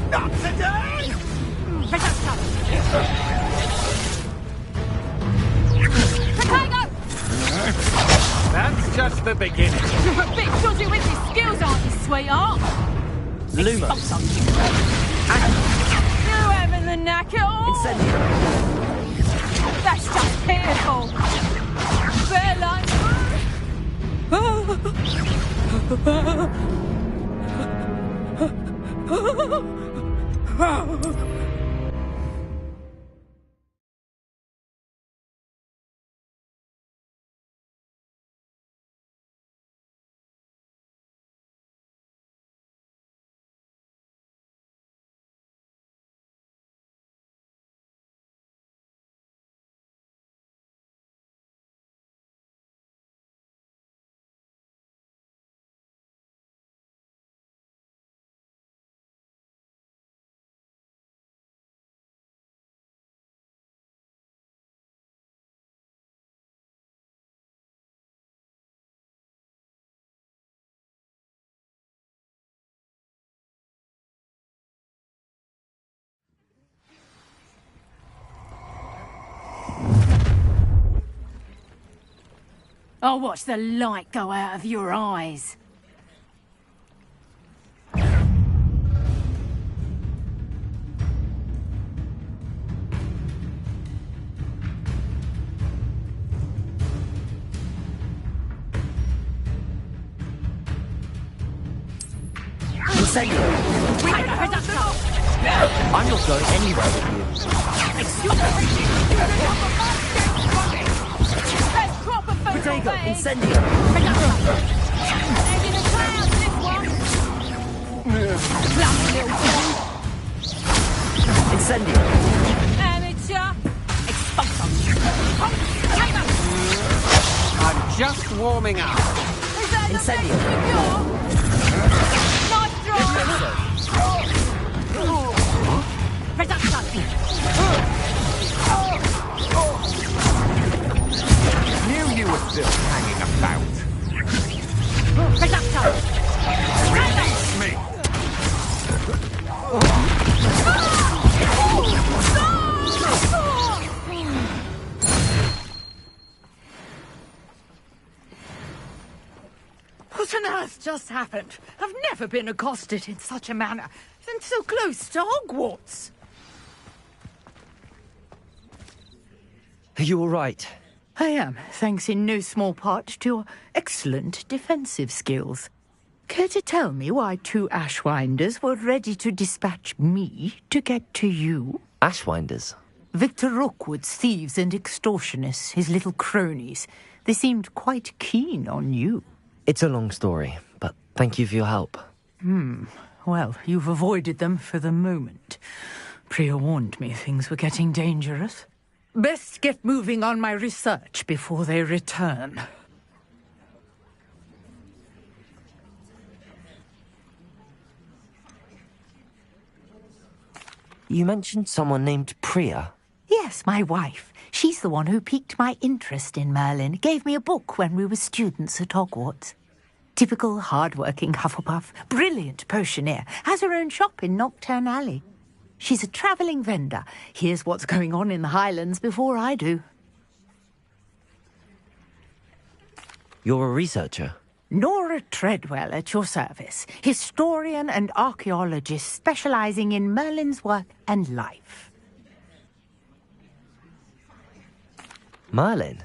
Not today! That's just the beginning. You're a bit dodgy with your skills, aren't you, sweetheart? Lumos. You having the knack at all? Incendio. That's just pitiful. Fair line. I'll watch the light go out of your eyes. Incendio. I'm not going anywhere with you. Protego, Incendio. Incendio. Amateur. I'm just warming up. Incendio. Nice draw. Knew you were still hanging about. Release me! What on earth just happened? I've never been accosted in such a manner, and so close to Hogwarts. Are you all right? I am, thanks in no small part to your excellent defensive skills. Care to tell me why 2 Ashwinders were ready to dispatch me to get to you? Ashwinders? Victor Rookwood's thieves and extortionists, his little cronies. They seemed quite keen on you. It's a long story, but thank you for your help. Well, you've avoided them for the moment. Priya warned me things were getting dangerous. Best get moving on my research before they return. You mentioned someone named Priya. Yes, my wife. She's the one who piqued my interest in Merlin. Gave me a book when we were students at Hogwarts. Typical hard-working Hufflepuff, brilliant potioneer, has her own shop in Nocturne Alley. She's a travelling vendor. Hears what's going on in the Highlands before I do. You're a researcher? Nora Treadwell at your service. Historian and archaeologist specialising in Merlin's work and life. Merlin?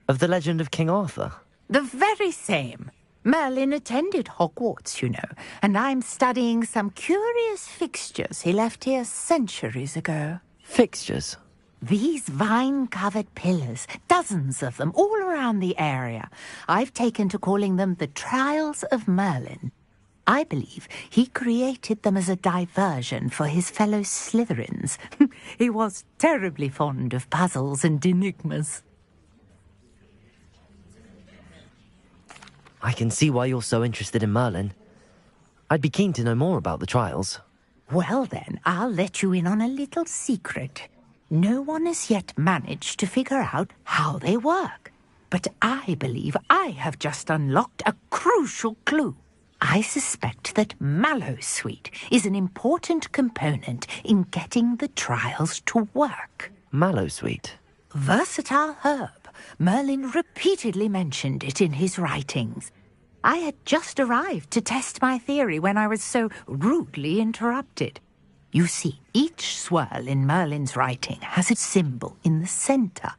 Of the legend of King Arthur? The very same. Merlin attended Hogwarts, you know, and I'm studying some curious fixtures he left here centuries ago. Fixtures? These vine-covered pillars, dozens of them, all around the area. I've taken to calling them the Trials of Merlin. I believe he created them as a diversion for his fellow Slytherins. He was terribly fond of puzzles and enigmas. I can see why you're so interested in Merlin. I'd be keen to know more about the trials. Well then, I'll let you in on a little secret. No one has yet managed to figure out how they work. But I believe I have just unlocked a crucial clue. I suspect that Mallowsweet is an important component in getting the trials to work. Mallowsweet? Versatile herb. Merlin repeatedly mentioned it in his writings. I had just arrived to test my theory when I was so rudely interrupted. You see, each swirl in Merlin's writing has a symbol in the center.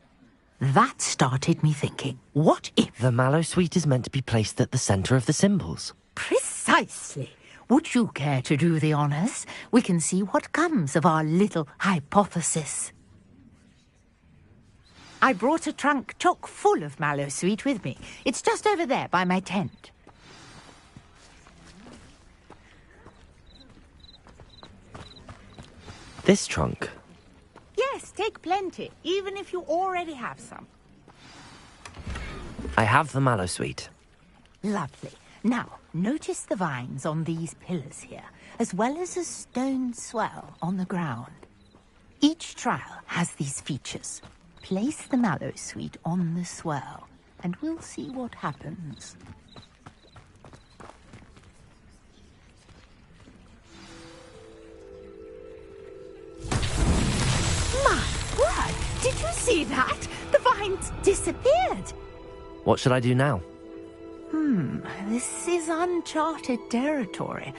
That started me thinking, what if... The mallow sweet is meant to be placed at the center of the symbols. Precisely. Would you care to do the honors? We can see what comes of our little hypothesis. I brought a trunk chock full of mallow sweet with me. It's just over there by my tent. This trunk? Yes, take plenty, even if you already have some. I have the mallow sweet. Lovely. Now, notice the vines on these pillars here, as well as a stone swell on the ground. Each trial has these features. Place the mallow sweet on the swell, and we'll see what happens. My word! Did you see that? The vines disappeared! What should I do now? This is uncharted territory.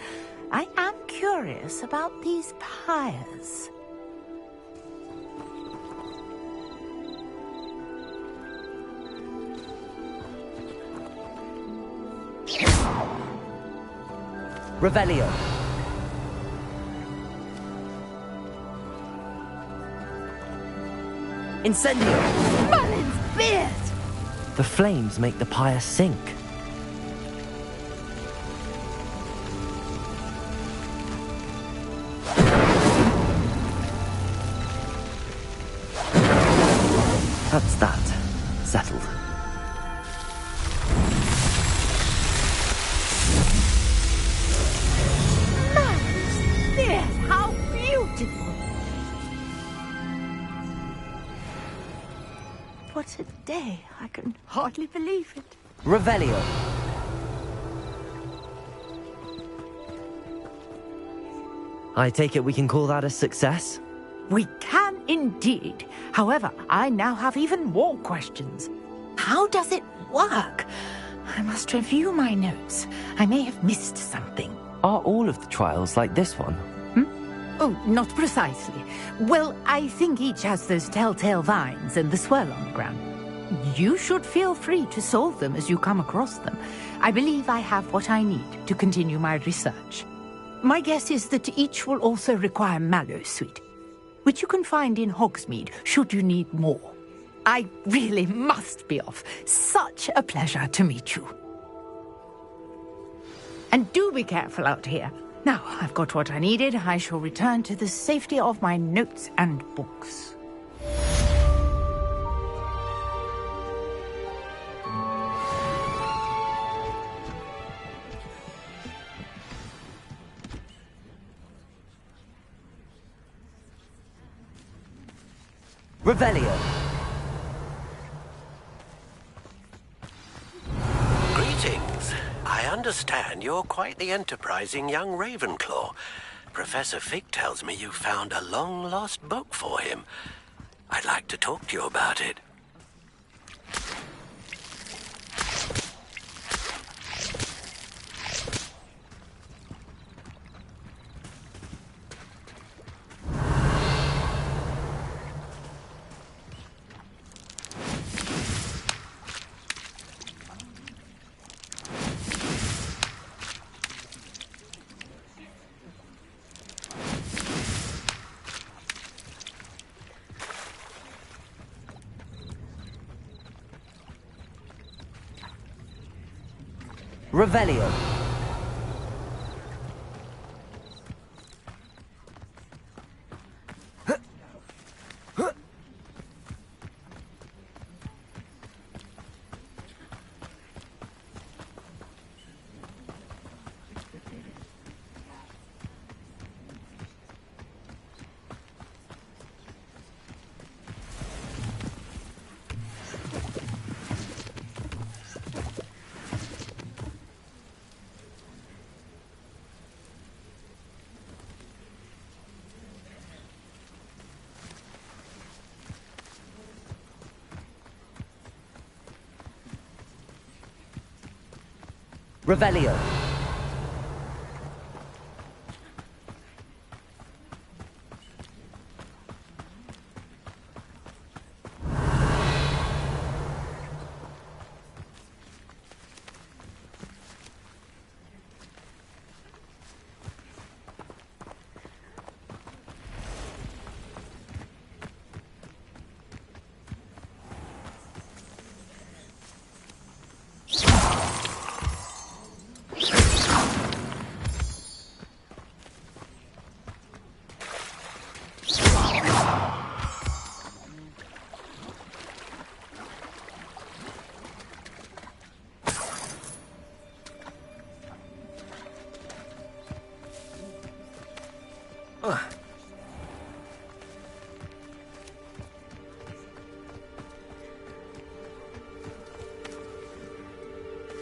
I am curious about these pyres. Revelio. Incendio. Merlin's beard! The flames make the pyre sink. That's that. Settled. Merlin's beard! How beautiful! What a day. I can hardly believe it. Revelio. I take it we can call that a success? We can indeed. However, I now have even more questions. How does it work? I must review my notes. I may have missed something. Are all of the trials like this one? Oh, not precisely. Well, I think each has those telltale vines and the swirl on the ground. You should feel free to solve them as you come across them. I believe I have what I need to continue my research. My guess is that each will also require mallow sweet, which you can find in Hogsmeade should you need more. I really must be off. Such a pleasure to meet you. And do be careful out here. Now, I've got what I needed. I shall return to the safety of my notes and books. Revelio. Greetings. I understand you're quite the enterprising young Ravenclaw. Professor Fig tells me you found a long-lost book for him. I'd like to talk to you about it. Revelio. Revelio.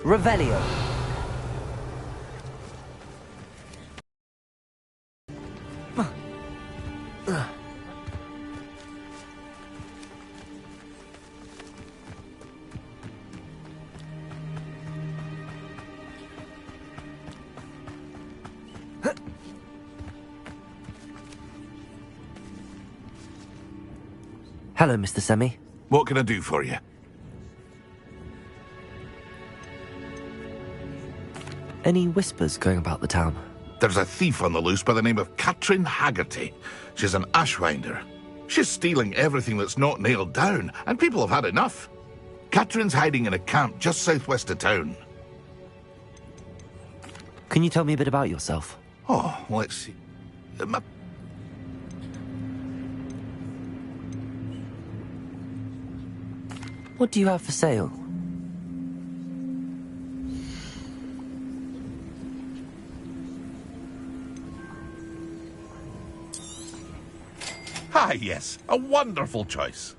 Revelio. Hello, Mr. Semi. What can I do for you? Any whispers going about the town? There's a thief on the loose by the name of Katrin Haggerty. She's an ashwinder. She's stealing everything that's not nailed down, and people have had enough. Katrin's hiding in a camp just southwest of town. Can you tell me a bit about yourself? Oh, let's see. What do you have for sale? Ah, yes. A wonderful choice.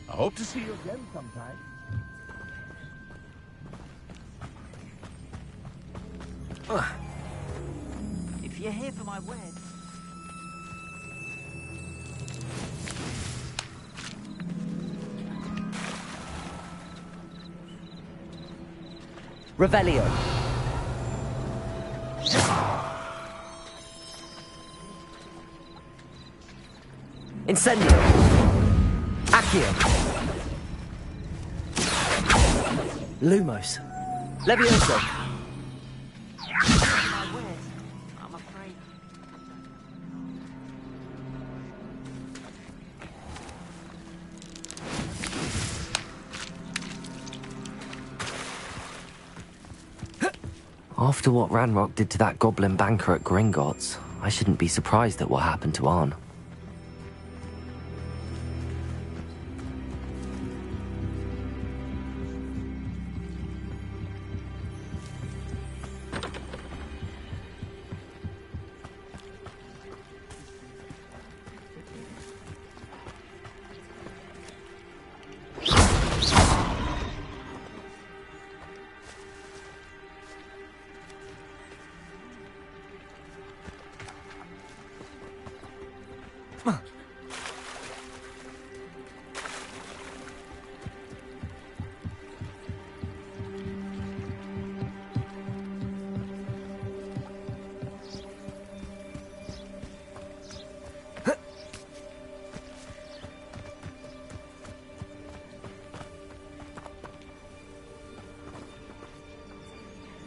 I hope to see you again sometime. If you're here for my wedding... Revelio. Incendio. Accio. Lumos. Levioso. I'm afraid. After what Ranrock did to that goblin banker at Gringotts, I shouldn't be surprised at what happened to Arn.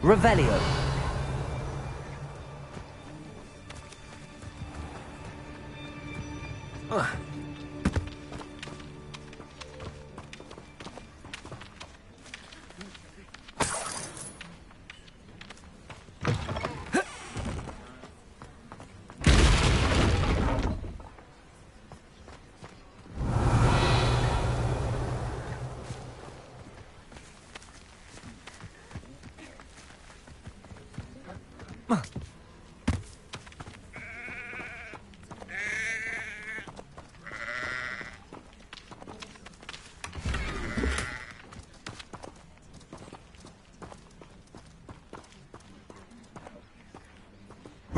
Revelio.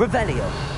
Revelio.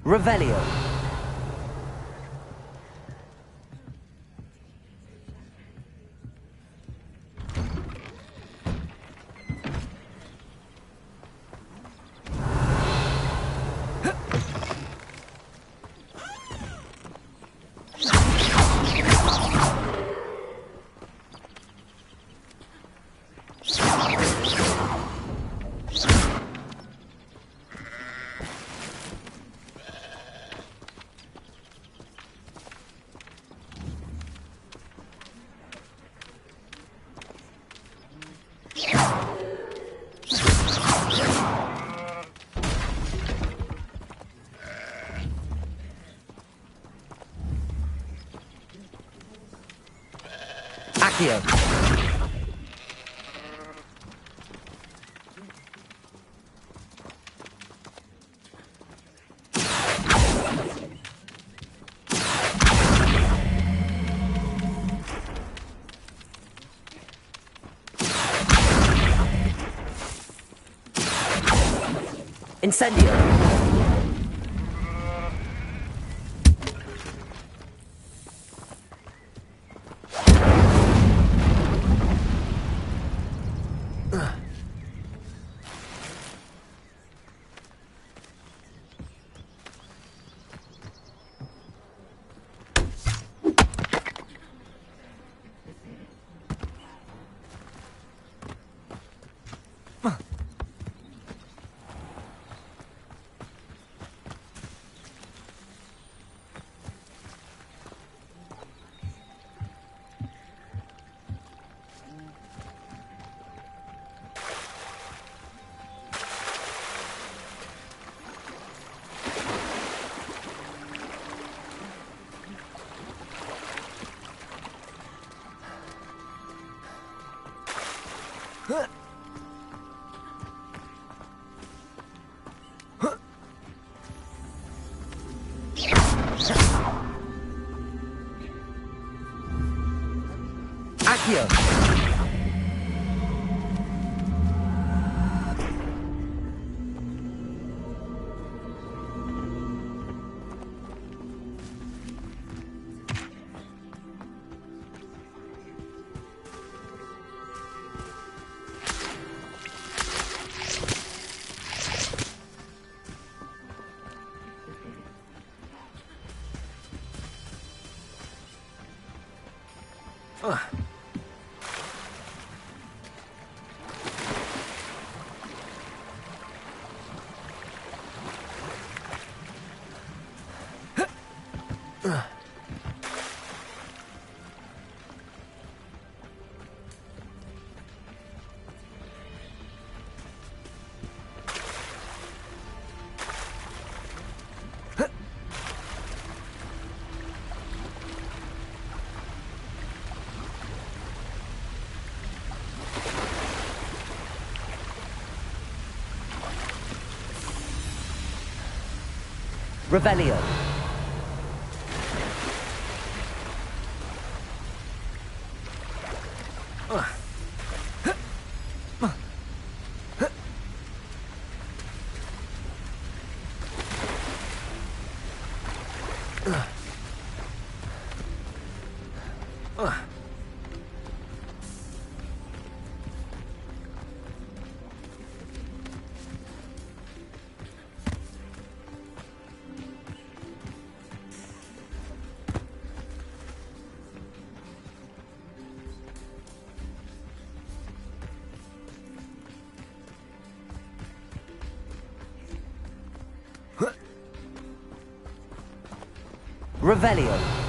Revelio. Accio. Incendio. Accio. Revelio. Revelio.